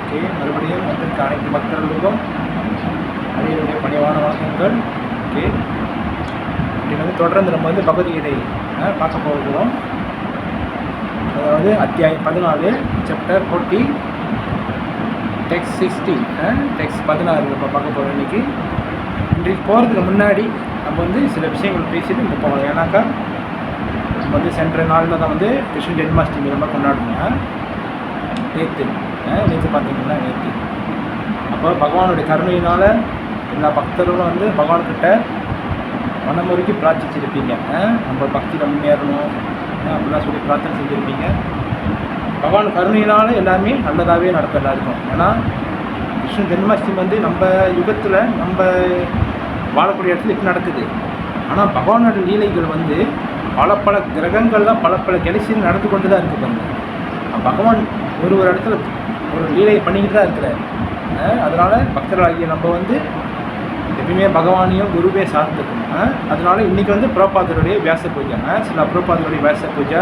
Okay, மறுபடியும் வந்திருக்க அனைத்து பக்தர்களுக்கும் அடியுடைய பணிவான வணக்கங்கள். ஓகே, இப்படி வந்து தொடர்ந்து நம்ம வந்து பகவத்கீதை பார்க்க போகிறோம். அதாவது அத்தியாயம் 14, சாப்டர் 40, டெக்ஸ்ட் 60, டெக்ஸ்ட் 16 நம்ம பார்க்க போகிறோம். இன்றைக்கு போகிறதுக்கு முன்னாடி நம்ம வந்து சில விஷயங்கள் பேசிட்டு நம்ம போகலாம். ஏன்னாக்கா நம்ம வந்து சென்ற நாளில் தான் வந்து கிருஷ்ண ஜென்மாஷ்டமி நம்ம கொண்டாடுவோம். நேற்று பார்த்தீங்கன்னா நேற்று அப்போ பகவானுடைய கருணையினால் எல்லா பக்தர்களும் வந்து பகவான்கிட்ட மனமுறைக்கு பிரார்த்திச்சிருப்பீங்க. நம்ம பக்தியில் முன்னேறணும் அப்படிலாம் சொல்லி பிரார்த்தனை செஞ்சுருப்பீங்க. பகவான் கருணையினால் எல்லாமே நல்லதாகவே நடக்கும் எல்லாருக்கும். ஏன்னா கிருஷ்ண ஜென்மாஷ்டமி வந்து நம்ம யுகத்தில் நம்ம வாழக்கூடிய இடத்துல இப்படி நடக்குது. ஆனால் பகவானோட லீலைகள் வந்து பல கிரகங்கள்லாம் பல கெலக்சியில் நடந்து கொண்டு தான் இருக்குது. பகவான் ஒரு இடத்துல ஒரு லீலையை பண்ணிக்கிட்டு தான் இருக்கிறார். அதனால் பக்தர்களாகிய நம்ம வந்து எப்பயுமே பகவானையும் குருவே சார்ந்துக்கணும். அதனால இன்றைக்கி வந்து பிரபாதருடைய வியாச பூஜை, சில பிரபாதருடைய வியாச பூஜை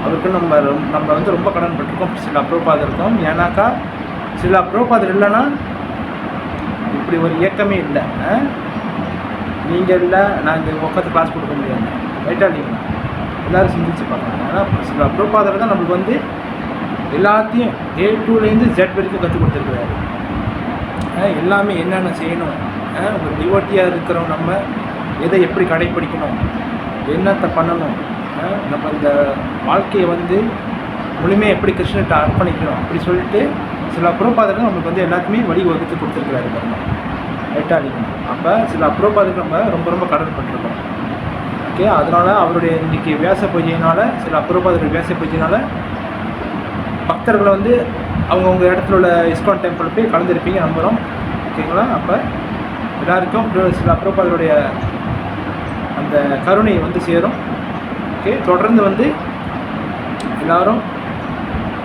அவருக்கு நம்ம வந்து ரொம்ப கடன் பட்டிருக்கோம் சில பிரபாதருக்கும். ஏன்னாக்கா சில பிரபாதர் இல்லைன்னா இப்படி ஒரு இயக்கமே இல்லை. நீங்கள் இல்லை, நாங்கள் உட்காந்து கிளாஸ் கொடுக்க முடியாது. ரைட்டாக இல்லைங்களா? எல்லோரும் சிந்திச்சு பார்க்கணும். ஏன்னா சில பிரபாதர் தான் நம்மளுக்கு வந்து எல்லாத்தையும் A to Z வரைக்கும் கற்றுக் கொடுத்துருக்குறாரு. எல்லாமே என்னென்ன செய்யணும், ஒரு டிவோட்டியாக இருக்கிறோம், நம்ம எதை எப்படி கடைப்பிடிக்கணும், என்னத்தை பண்ணணும், நம்ம இந்த வாழ்க்கையை வந்து முழுமையாக எப்படி கிருஷ்ணர்கிட்ட அர்ப்பணிக்கணும் அப்படி சொல்லிட்டு சில பிரபாதர்கள் நம்மளுக்கு வந்து எல்லாத்துக்குமே வழி வகுத்து கொடுத்துருக்குறாரு பாருங்க. ரைட்டாக இருக்கணும். அப்போ சில பிரபாதர்கள் நம்ம ரொம்ப கடன் பண்ணிருக்கோம். ஓகே, அதனால் அவருடைய இன்றைக்கி வியாச பூஜையினால் சில பிரபாதர்கள் வியாச பூஜையினால் பக்தர்களை வந்து அவங்கவுங்க இடத்துல உள்ள இஸ்கான் டெம்பிள் போய் கலந்துருப்பீங்க நம்புகிறோம். ஓகேங்களா? அப்போ எல்லாருக்கும் சில பிரபாதருடைய அந்த கருணை வந்து சேரும். ஓகே, தொடர்ந்து வந்து எல்லோரும்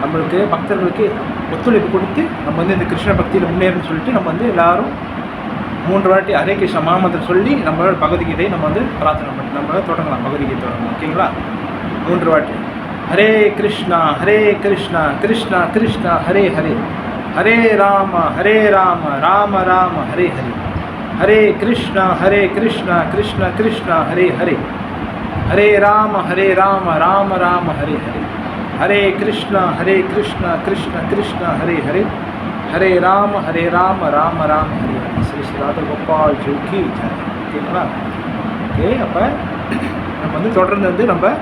நம்மளுக்கு பக்தர்களுக்கு ஒத்துழைப்பு கொடுத்து நம்ம வந்து இந்த கிருஷ்ண பக்தியில் முன்னேறணும்னு சொல்லிட்டு நம்ம வந்து எல்லோரும் 3 வாட்டி ஹரே கிருஷ்ண மகாமந்திரம் சொல்லி நம்மளோட பகவத்கீதையை நம்ம வந்து பிரார்த்தனை பண்ணி நம்ம தொடங்கலாம். பகவத்கீதை தொடங்கலாம். ஓகேங்களா? 3 வாட்டி ஹரே கிருஷ்ணா கிருஷ்ணா கிருஷ்ணா ஹரே ஹரே, ஹரே ராம ராம ராம ஹரே ஹரே, ஹரே கிருஷ்ணா கிருஷ்ணா கிருஷ்ணா ஹரே ஹரே, ஹரே ராம ராம ராம ஹரே ஹரே, ஹரே கிருஷ்ணா கிருஷ்ணா கிருஷ்ணா ஹரே ஹரே, ஹரே ராம ராம ராம ஹரே ஹரே. ஸ்ரீ ஸ்ரீ ராதா கோபால் ஜோகி ஜெய். ஓகேங்களா? ஓகே, அப்போ நம்ம வந்து தொடர்ந்து வந்து நம்ம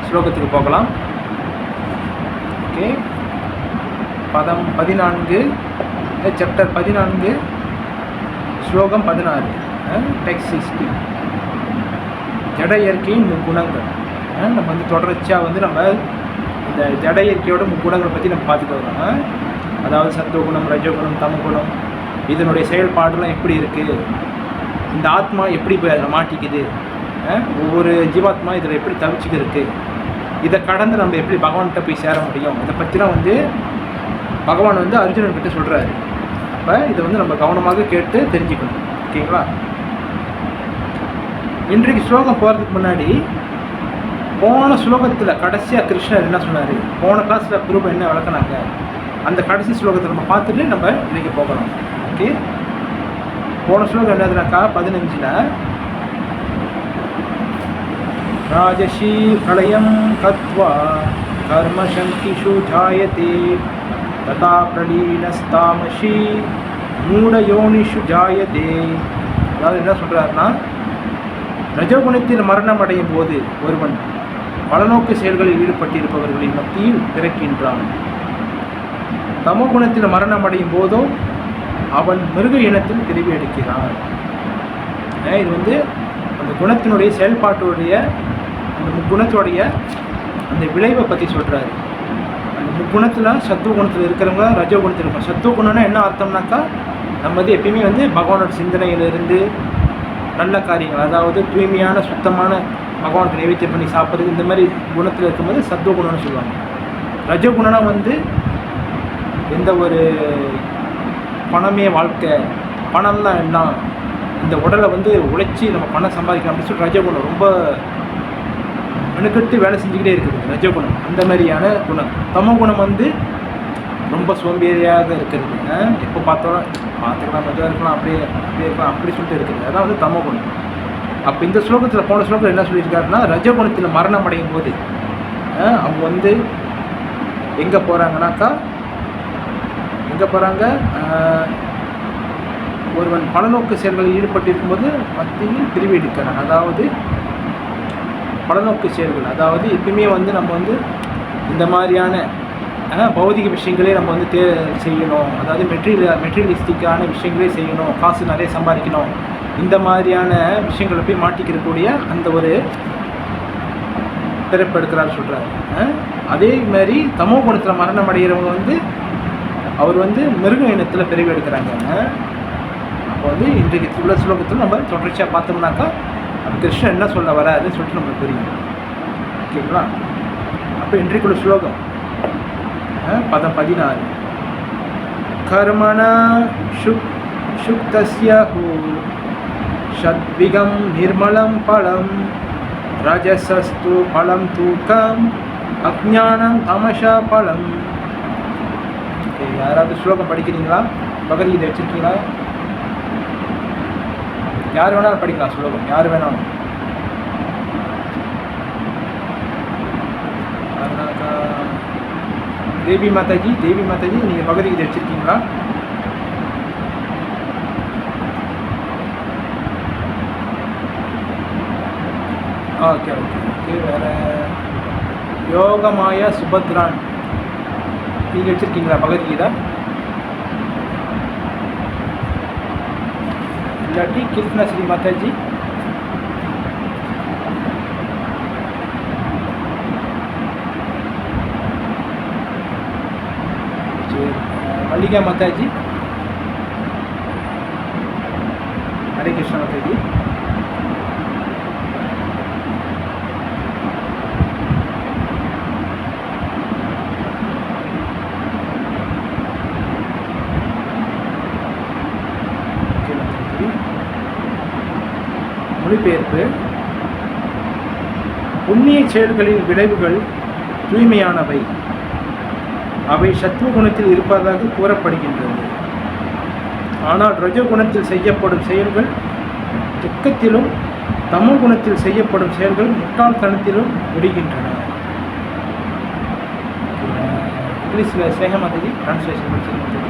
ஸ்லோகத்துக்கு போகலாம். ஓகே, பதம் 14, சாப்டர் 14, ஸ்லோகம் 16, டெக்ஸ்ட் 60. ஜட இயற்கையின் 3 குணங்கள். நம்ம வந்து தொடர்ச்சியாக வந்து நம்ம இந்த ஜட இயற்கையோட 3 குணங்களை பற்றி நம்ம பார்த்துட்டு வரோம். அதாவது சத்துவகுணம், ரஜகுணம், தமகுணம், இதனுடைய செயல்பாடுலாம் எப்படி இருக்குது, இந்த ஆத்மா எப்படி போய் அதில் மாட்டிக்குது, ஒவ்வொரு ஜீவாத்மா இதில் எப்படி தவிச்சுக்கு இருக்குது, இதை கடந்து நம்ம எப்படி பகவான்கிட்ட போய் சேர முடியும், இதை பற்றிலாம் வந்து பகவான் வந்து அர்ஜுனன்கிட்ட சொல்கிறாரு. அப்போ இதை வந்து நம்ம கவனமாக கேட்டு தெரிஞ்சுக்கணும். ஓகேங்களா? இன்றைக்கு ஸ்லோகம் போகிறதுக்கு முன்னாடி போன ஸ்லோகத்தில் கடைசியாக கிருஷ்ணர் என்ன சொன்னார், போன கிளாஸில் குரூப் என்ன விளக்குனாங்க, அந்த கடைசி ஸ்லோகத்தை நம்ம பார்த்துட்டு நம்ம இன்றைக்கி போகலாம். ஓகே, போன ஸ்லோகம் என்னதுனாக்கா 15ல் ராஜஷீ பிரளயம் கத்வா கர்மசங்கிஷு ஜாயதே ததா பிரலீனஸ்தாமஷி மூடயோனிஷு ஜாயதே. அதாவது என்ன சொல்கிறாருன்னா, ரஜகுணத்தில் மரணம் அடையும் போது ஒருவன் பலநோக்கு செயல்களில் ஈடுபட்டிருப்பவர்களின் மத்தியில் பிறக்கின்றான். தமோகுணத்தில் மரணம் அடையும் போதோ அவன் மிருக இனத்தில் திரும்பி எடுக்கிறான். இது வந்து அந்த குணத்தினுடைய செயல்பாட்டுடைய அந்த முக்குணத்துடைய அந்த விளைவை பற்றி சொல்கிறாரு. அந்த முக்குணத்தில் சத்துவ குணத்தில் இருக்கிறவங்க ரஜகுணத்தில் இருக்கும். சத்துவ குணம்னா என்ன அர்த்தம்னாக்கா, நம்ம வந்து எப்பயுமே வந்து பகவானோட சிந்தனையிலிருந்து நல்ல காரியங்கள், அதாவது தூய்மையான சுத்தமான பகவானுக்கு நைவேத்தியம் பண்ணி சாப்பிட்றது, இந்த மாதிரி குணத்தில் இருக்கும்போது சத்துவ குணம்னு சொல்லுவாங்க. ரஜகுணம்னா வந்து எந்த ஒரு பணமே வாழ்க்கை, பணம் தான் என்ன, இந்த உடலை வந்து உழைச்சி நம்ம பணம் சம்பாதிக்கணும் அப்படின்னு சொல்லி ரஜகுணம் ரொம்ப மெனக்கெட்டு வேலை செஞ்சுக்கிட்டே இருக்குது ரஜகுணம். அந்த மாதிரியான குணம். தமோ குணம் வந்து ரொம்ப சோம்பேறியாக இருக்கிறது, எப்போ பார்த்தாலும் பார்த்துக்கலாம் மெதுவாக இருக்கலாம் அப்படியே அப்படியே இருக்கலாம் அப்படி சொல்லிட்டு இருக்குது, அதான் வந்து தமோ குணம். அப்போ இந்த ஸ்லோகத்தில் போன ஸ்லோகத்தில் என்ன சொல்லியிருக்காருன்னா, ரஜகுணத்தில் மரணம் அடையும் போது அவங்க வந்து எங்கே போகிறாங்கனாக்கா, எங்கே போகிறாங்க, ஒருவன் பலநோக்கு செயல்களில் ஈடுபட்டு இருக்கும்போது மத்தியில் பிரிவு எடுக்கிறான். அதாவது பலநோக்கு செயல்கள், அதாவது எப்பயுமே வந்து நம்ம வந்து இந்த மாதிரியான பௌதிக விஷயங்களே நம்ம வந்து செய்யணும், அதாவது மெட்டீரியலிஸ்டிக்கான விஷயங்களே செய்யணும், காசு நிறைய சம்பாதிக்கணும், இந்த மாதிரியான விஷயங்களை போய் மாட்டிக்கிறக்கூடிய அந்த ஒரு பிறப்பு எடுக்கிறாரு சொல்கிறாரு. அதே மாதிரி தமோ குணத்தில் மரணம் அடைகிறவங்க வந்து அவர் வந்து மிருக இனத்தில் பிறவி எடுக்கிறாங்க. அப்போ வந்து இன்றைக்கு உள்ள ஸ்லோகத்தில் நம்ம தொடர்ச்சியாக பார்த்தோம்னாக்கா அது கிருஷ்ணன் என்ன சொல்ல வராதுன்னு சொல்லிட்டு நம்மளுக்கு தெரியும். ஓகேங்களா? அப்போ இன்றைக்குள்ள ஸ்லோகம் பதம் 16. கர்மணா சுக்தஸ்ய ஷத்விகம் நிர்மலம் பலம் ரஜசஸ்து பலம் தூக்கம் அஜ்ஞானம் தமசா பலம். யாராவது ஸ்லோகம் படிக்கிறீங்களா? பகவத்கீதை வச்சுருக்கீங்களா? யார் வேணாலும் படிக்கலாம் ஸ்லோகம், யார் வேணாலும். தேவி மாதாஜி நீங்கள் பகவத்கீதை வச்சுருக்கீங்களா? Okay okay okay. வேறு யோகமாயா சுபத்ரான் நீங்கள் வச்சுருக்கீங்களா பகவத்கீதா? இல்லாட்டி கிருஷ்ணா ஸ்ரீ மாதாஜி, சரி. மல்லிகா மாதாஜி, ஹரே கிருஷ்ணா மாதாஜி. மொழிபெயர்ப்பு. புண்ணிய செயல்களின் விளைவுகள் தூய்மையானவை, அவை சத்துவ குணத்தில் இருப்பதாக கூறப்படுகின்றது. ஆனால் ரஜகுணத்தில் செய்யப்படும் செயல்கள் துக்கத்திலும் தமோ குணத்தில் செய்யப்படும் செயல்கள் முட்டாள்தனத்திலும் முடிகின்றன. இங்கிலீஷில் சேகமாதேவி டிரான்ஸ்லேஷன் படிச்சிருக்கேன்.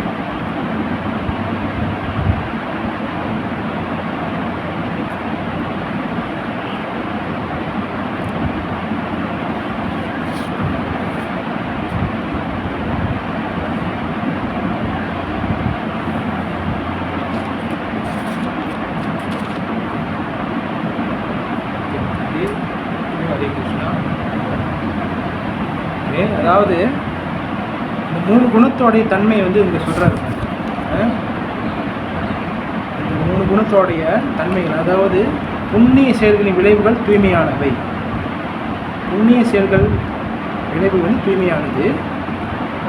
ஹரே கிருஷ்ணா. அதாவது இந்த 3 குணத்தோடைய தன்மை வந்து இங்கே சொல்கிறாரு. இந்த 3 குணத்தோடைய தன்மைகள், அதாவது புண்ணிய செயல்களின் விளைவுகள் தூய்மையானவை, புண்ணிய செயல்கள் விளைவுகள் தூய்மையானது,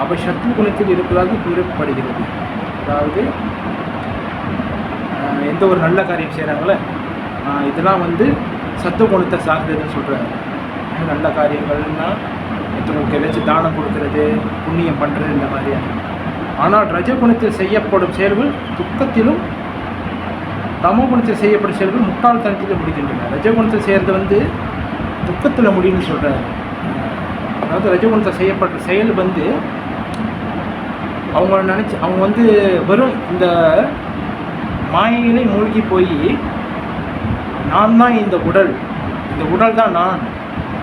அவை சத்துவ குணத்தில் இருப்பதாக கூறப்படுகிறது. அதாவது எந்த ஒரு நல்ல காரியம் செய்கிறாங்களே இதெல்லாம் வந்து சத்துவ குணத்தை சார்ந்ததுன்னு சொல்கிறாங்க. நல்ல காரியங்கள்னால் மற்றவங்களுக்கு ஏதாச்சும் தானம் கொடுக்கறது, புண்ணியம் பண்ணுறது, இந்த மாதிரியான. ஆனால் ரஜகுணத்தில் செய்யப்படும் செயல்கள் துக்கத்திலும் தமோ குணத்தில் செய்யப்படும் செயல்கள் முட்டாள்தனத்திலும் முடிக்கின்றன. ரஜகுணத்தில் செய்கிறது வந்து துக்கத்தில் முடியும்னு சொல்கிறாரு. அதாவது ரஜகுணத்தில் செய்யப்பட்ட செயல் வந்து அவங்க வந்து வெறும் இந்த மாயையிலே மூழ்கி போய் நான் தான் இந்த உடல் தான் நான்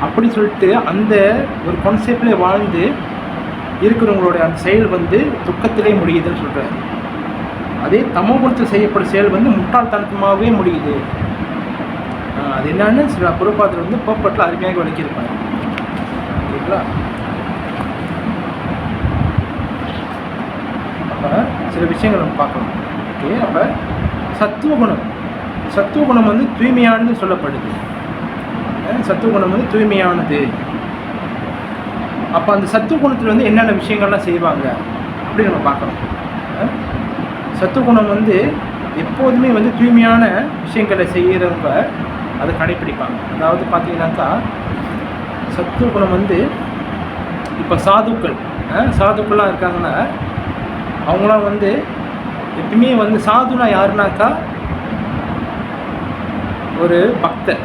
அப்படி சொல்லிட்டு அந்த ஒரு கான்செப்ட்லேயே வாழ்ந்து இருக்கிறவங்களுடைய அந்த செயல் வந்து துக்கத்திலே முடியுதுன்னு சொல்கிறாரு. அதே தமோ குணத்தில் செய்யப்படும் செயல் வந்து முட்டாள்தனமாகவே முடியுது. அது என்னன்னு சில புறப்பாத்தில் வந்து போப்பட்டில் அருமையாக விளக்கியிருப்பாங்க. ஓகேங்களா? அப்போ சில விஷயங்கள் நம்ம பார்க்கணும். ஓகே, அப்போ சத்துவ குணம் வந்து தூய்மையானது சொல்லப்படுது. சத்துவ குணம் வந்து தூய்மையானது. அப்போ அந்த சத்துவ குணத்தில் வந்து என்னென்ன விஷயங்கள்லாம் செய்வாங்க அப்படின்னு நம்ம பார்க்கணும். சத்துவ குணம் வந்து எப்போதுமே வந்து தூய்மையான விஷயங்களை செய்கிறவங்க அதை கடைப்பிடிப்பாங்க. அதாவது பார்த்தீங்கன்னாக்கா சத்துவ குணம் வந்து இப்போ சாதுக்கள்லாம் இருக்காங்கன்னா அவங்களாம் வந்து எப்பயுமே வந்து சாதுனா யாருனாக்கா ஒரு பக்தர்,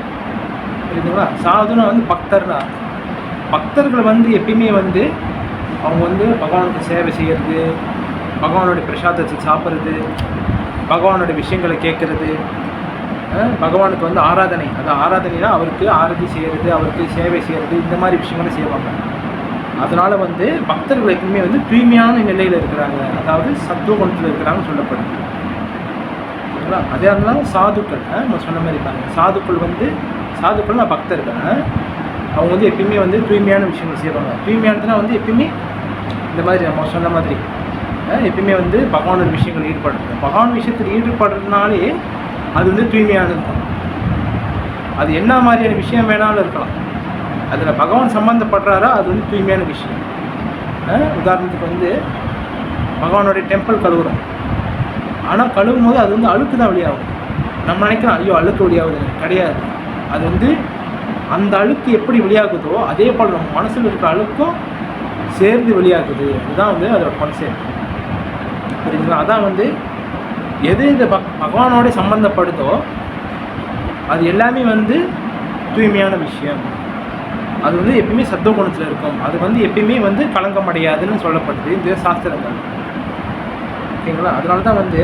புரியுதுங்களா? சாதுனா வந்து பக்தர்கள் வந்து எப்பயுமே வந்து அவங்க வந்து பகவானுக்கு சேவை செய்கிறது, பகவானுடைய பிரசாதத்தை சாப்பிட்றது, பகவானுடைய விஷயங்களை கேட்குறது, பகவானுக்கு வந்து ஆராதனைனா அவருக்கு ஆரத்தி செய்கிறது, அவருக்கு சேவை செய்கிறது, இந்த மாதிரி விஷயங்களை செய்வாங்க. அதனால் வந்து பக்தர்கள் எப்பவுமே வந்து தூய்மையான நிலையில் இருக்கிறாங்க, அதாவது சத்துவகுணத்தில் இருக்கிறாங்கன்னு சொல்லப்படுது. சரிங்களா? அதே இருந்தாலும் சாதுக்கள் நம்ம சொன்ன மாதிரி இருக்காங்க. சாதுக்கள்னா பக்தர்கள், அவங்க வந்து எப்பயுமே வந்து தூய்மையான விஷயங்கள் செய்வாங்க. தூய்மையானதுனா வந்து எப்பயுமே இந்த மாதிரி நம்ம சொன்ன மாதிரி எப்பயுமே வந்து பகவானோட விஷயங்கள் ஈடுபடுறது. பகவான் விஷயத்தில் ஈடுபடுறதுனாலே அது வந்து தூய்மையானது. அது என்ன மாதிரியான விஷயம் வேணாலும் இருக்கலாம், அதில் பகவான் சம்மந்தப்படுறாரா அது வந்து தூய்மையான விஷயம். உதாரணத்துக்கு வந்து பகவானுடைய டெம்பிள் கழுவுறோம், ஆனால் கழுவும் போது அது வந்து அழுக்கு தான் வெளியாகும். நம்ம நினைக்கிறோம் ஐயோ அழுக்கு வெளியாகுது, கிடையாது. அது வந்து அந்த அழுக்கு எப்படி வெளியாகுதோ அதே போல் நம்ம மனசில் இருக்கிற அழுக்கும் சேர்ந்து வெளியாகுது. அதுதான் வந்து அதோட கான்செப்ட், புரியுதுங்களா? அதான் வந்து எது இது பகவானோட சம்மந்தப்படுதோ அது எல்லாமே வந்து தூய்மையான விஷயம். அது வந்து எப்பயுமே சத்துவகுணத்தில் இருக்கும். அது வந்து எப்பயுமே வந்து களங்கம் அடையாதுன்னு சொல்லப்படுது இந்த சாஸ்திரங்கள். ஓகேங்களா? அதனால தான் வந்து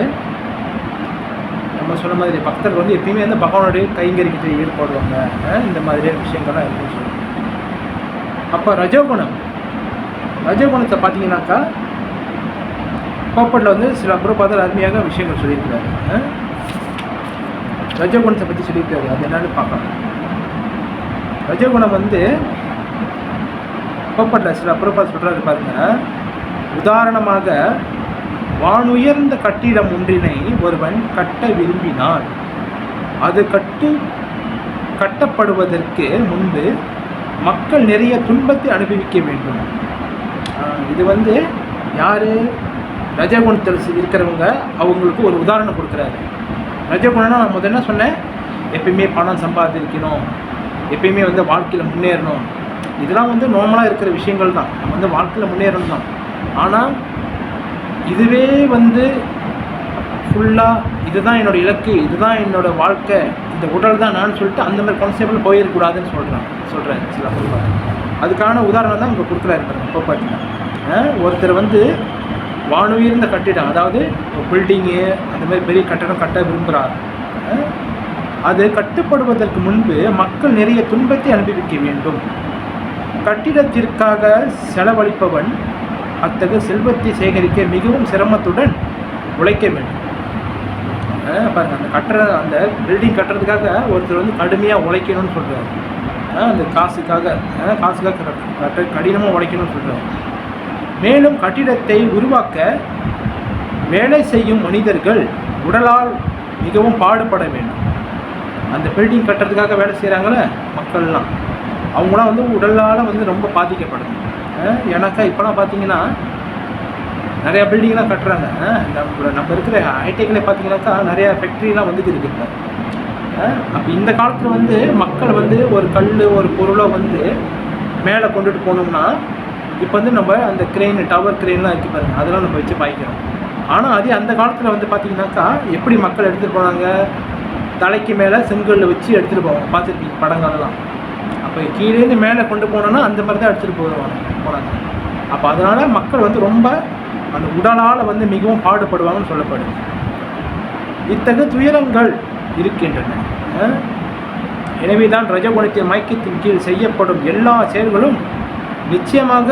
நம்ம சொன்ன மாதிரி பக்தர்கள் வந்து எப்பயுமே வந்து பகவானுடைய கைங்கரிக்கத்தை ஈடுபடுவாங்க. இந்த மாதிரியான விஷயங்கள்லாம் இருக்குன்னு சொல்லுவாங்க. அப்போ ரஜோகுணத்தை பார்த்தீங்கன்னாக்கா கோப்பட்டில் வந்து சில பிரபாதர் அருமையாக விஷயங்கள் சொல்லியிருக்கிறாரு. ரஜோகுணத்தை பற்றி சொல்லியிருக்காரு, அது என்னன்னு பார்க்கலாம். ரஜோகுணம் வந்து கோப்பட்டில் சில பிரபாதர் சொல்கிறாரு பாருங்க. உதாரணமாக, வானுயர்ந்த கட்டிடம் ஒன்றினை ஒருவன் கட்ட விரும்பினால் அது கட்டப்படுவதற்கு முன்பு மக்கள் நிறைய துன்பத்தை அனுபவிக்க வேண்டும். இது வந்து யார்? ரஜகுணத்தில் இருக்கிறவங்க அவங்களுக்கு ஒரு உதாரணம் கொடுக்குறாரு. ரஜகுணம்னா நான் முதல்ல சொன்னேன், எப்பயுமே பணம் சம்பாதிக்கணும், எப்பயுமே வந்து வாழ்க்கையில் முன்னேறணும், இதெல்லாம் வந்து நார்மலாக இருக்கிற விஷயங்கள் தான். நம்ம வந்து வாழ்க்கையில் முன்னேறணும் தான். ஆனால் இதுவே வந்து ஃபுல்லாக இதுதான் என்னோடய இலக்கு, இதுதான் என்னோடய வாழ்க்கை, இந்த உடல் தான் நான் சொல்லிட்டு அந்த மாதிரி கான்செப்டில் போயிடக்கூடாதுன்னு சொல்கிறேன் சில பேர். அதுக்கான உதாரணம் தான் இங்கே கொடுக்குறாரு. இப்போ பார்த்தீங்கன்னா ஒருத்தர் வந்து வானுயர்ந்த கட்டிடம், அதாவது பில்டிங்கு அந்த மாதிரி பெரிய கட்டடம் கட்ட விரும்புகிறார். அது கட்டுப்படுவதற்கு முன்பு மக்கள் நிறைய துன்பத்தை அனுபவிக்க வேண்டும். கட்டிடத்திற்காக செலவழிப்பவன் அத்தகைய செல்வத்தை சேகரிக்க மிகவும் சிரமத்துடன் உழைக்க வேண்டும். பாருங்கள், அந்த பில்டிங் கட்டுறதுக்காக ஒருத்தர் வந்து கடுமையாக உழைக்கணும்னு சொல்கிறார். அந்த காசுக்காக கடினமாக உழைக்கணும்னு சொல்கிறார். மேலும் கட்டிடத்தை உருவாக்க வேலை செய்யும் மனிதர்கள் உடலால் மிகவும் பாடுபட வேண்டும். அந்த பில்டிங் கட்டுறதுக்காக வேலை செய்கிறாங்களே மக்கள்லாம், அவங்களாம் வந்து உடலால் வந்து ரொம்ப பாதிக்கப்படுது. ஏன்னாக்கா இப்போலாம் பார்த்தீங்கன்னா நிறையா பில்டிங்லாம் கட்டுறாங்க. நம்ம இருக்கிற ஹைடெக்கில் பார்த்தீங்கன்னாக்கா நிறையா ஃபேக்ட்ரிலாம் வந்துட்டு இருக்குங்க. அப்போ இந்த காலத்தில் வந்து மக்கள் வந்து ஒரு கல் ஒரு பொருளை வந்து மேலே கொண்டுட்டு போனோம்னா இப்போ வந்து நம்ம அந்த டவர் கிரெயின்லாம் இருக்குது பாருங்கள், அதெல்லாம் நம்ம வச்சு பாய்க்கிறோம். ஆனால் அதே அந்த காலத்தில் வந்து பார்த்திங்கனாக்கா எப்படி மக்கள் எடுத்துகிட்டு போனாங்க, தலைக்கு மேலே செங்கல்ல வச்சு எடுத்துகிட்டு போவாங்க. பார்த்துருப்பீங்க படங்களெல்லாம். அப்போ கீழேருந்து மேலே கொண்டு போனோன்னா அந்த மாதிரி தான் எடுத்துகிட்டு போனாங்க. அப்போ அதனால் மக்கள் வந்து ரொம்ப அந்த உடலால் வந்து மிகவும் பாடுபடுவாங்கன்னு சொல்லப்படுது. இத்தகைய துயரங்கள் இருக்கின்றன. எனவே தான் ரஜகுணத்தின் மயக்கத்தின் கீழ் செய்யப்படும் எல்லா செயல்களும் நிச்சயமாக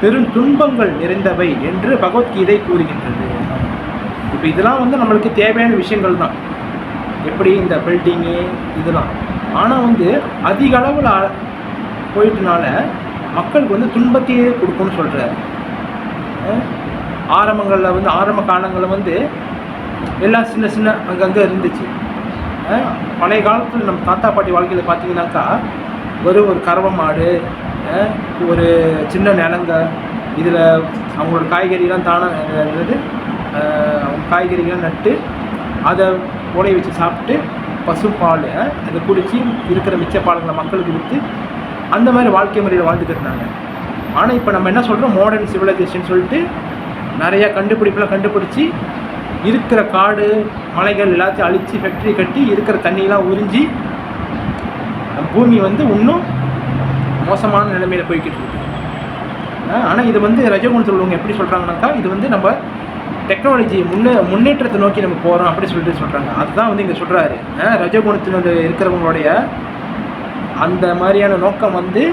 பெரும் துன்பங்கள் நிறைந்தவை என்று பகவத்கீதை கூறுகின்றது. இப்போ இதெல்லாம் வந்து நம்மளுக்கு தேவையான விஷயங்கள் தான், எப்படி இந்த பில்டிங்கு இதெல்லாம். ஆனால் வந்து அதிக அளவில் போயிட்டனால மக்களுக்கு வந்து துன்பத்தையே கொடுக்கும்னு சொல்கிறார். ஆரம்பங்களில் வந்து ஆரம்ப காலங்களில் வந்து எல்லாம் சின்ன சின்ன அங்கங்கே இருந்துச்சு. பழைய காலத்தில் நம்ம தாத்தா பாட்டி வாழ்க்கையில் பார்த்தீங்கன்னாக்கா ஒரு கறவை மாடு, ஒரு சின்ன நிலங்க, இதில் அவங்களோட காய்கறிலாம் அவங்க காய்கறிகள்லாம் நட்டு அதை உடைய வச்சு சாப்பிட்டு பசுப்பால் அதை குடித்து இருக்கிற மிச்ச பாலங்களை மக்களுக்கு விற்று அந்த மாதிரி வாழ்க்கை முறையில் வாழ்ந்துக்கிட்டு இருந்தாங்க. ஆனால் இப்போ நம்ம என்ன சொல்கிறோம், மாடர்ன் சிவிலைசேஷன் சொல்லிட்டு நிறையா கண்டுபிடிப்பெலாம் கண்டுபிடிச்சி இருக்கிற காடு மலைகள் எல்லாத்தையும் அழித்து ஃபேக்ட்ரி கட்டி இருக்கிற தண்ணியெலாம் உறிஞ்சி பூமி வந்து இன்னும் மோசமான நிலைமையில் போய்கிட்டு இருக்கு. ஆனால் இது வந்து ரஜோகுணத்தில் உள்ளவங்க எப்படி சொல்கிறாங்கனாக்கா, இது வந்து நம்ம டெக்னாலஜி முன்னேற்றத்தை நோக்கி நம்ம போகிறோம் அப்படி சொல்லிட்டு சொல்கிறாங்க. அதுதான் வந்து இங்கே சொல்கிறாரு. ரஜோகுணத்தினுடைய இருக்கிறவங்களுடைய அந்த மாதிரியான நோக்கம் வந்து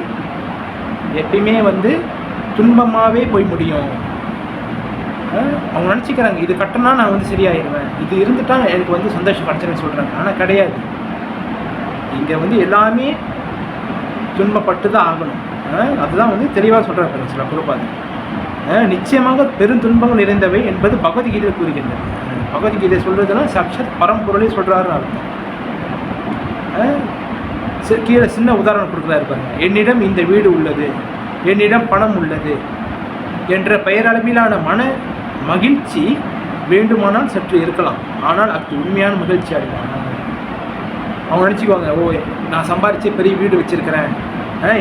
எப்பயுமே வந்து துன்பமாகவே போய் முடியும். அவங்க நினச்சிக்கிறாங்க இது கட்டினா நான் வந்து சரியாயிடுவேன், இது இருந்துட்டா எனக்கு வந்து சந்தோஷம் கிடச்சிருன்னு சொல்கிறாங்க. ஆனால் கிடையாது. இங்கே வந்து எல்லாமே துன்பப்பட்டு தான் ஆகணும். அதுதான் வந்து தெளிவாக சொல்கிறாங்க சில குருபாது. நிச்சயமாக பெருந்துன்பங்கள் நிறைந்தவை என்பது பகவத்கீதை கூறுகின்றது. பகவத்கீதை சொல்கிறதுனா சாட்சாத் பரம்பொருளே சொல்கிறாருன்னு அர்த்தம். கீழே சின்ன உதாரணம் கொடுக்குறாரு பாருங்க. என்னிடம் இந்த வீடு உள்ளது, என்னிடம் பணம் உள்ளது என்ற பெயரளவிலான மன மகிழ்ச்சி வேண்டுமானால் சற்று இருக்கலாம், ஆனால் அது உண்மையான மகிழ்ச்சி அடைவாங்க. அவங்க நினச்சிக்குவாங்க, ஓ நான் சம்பாரித்து பெரிய வீடு வச்சுருக்கிறேன்,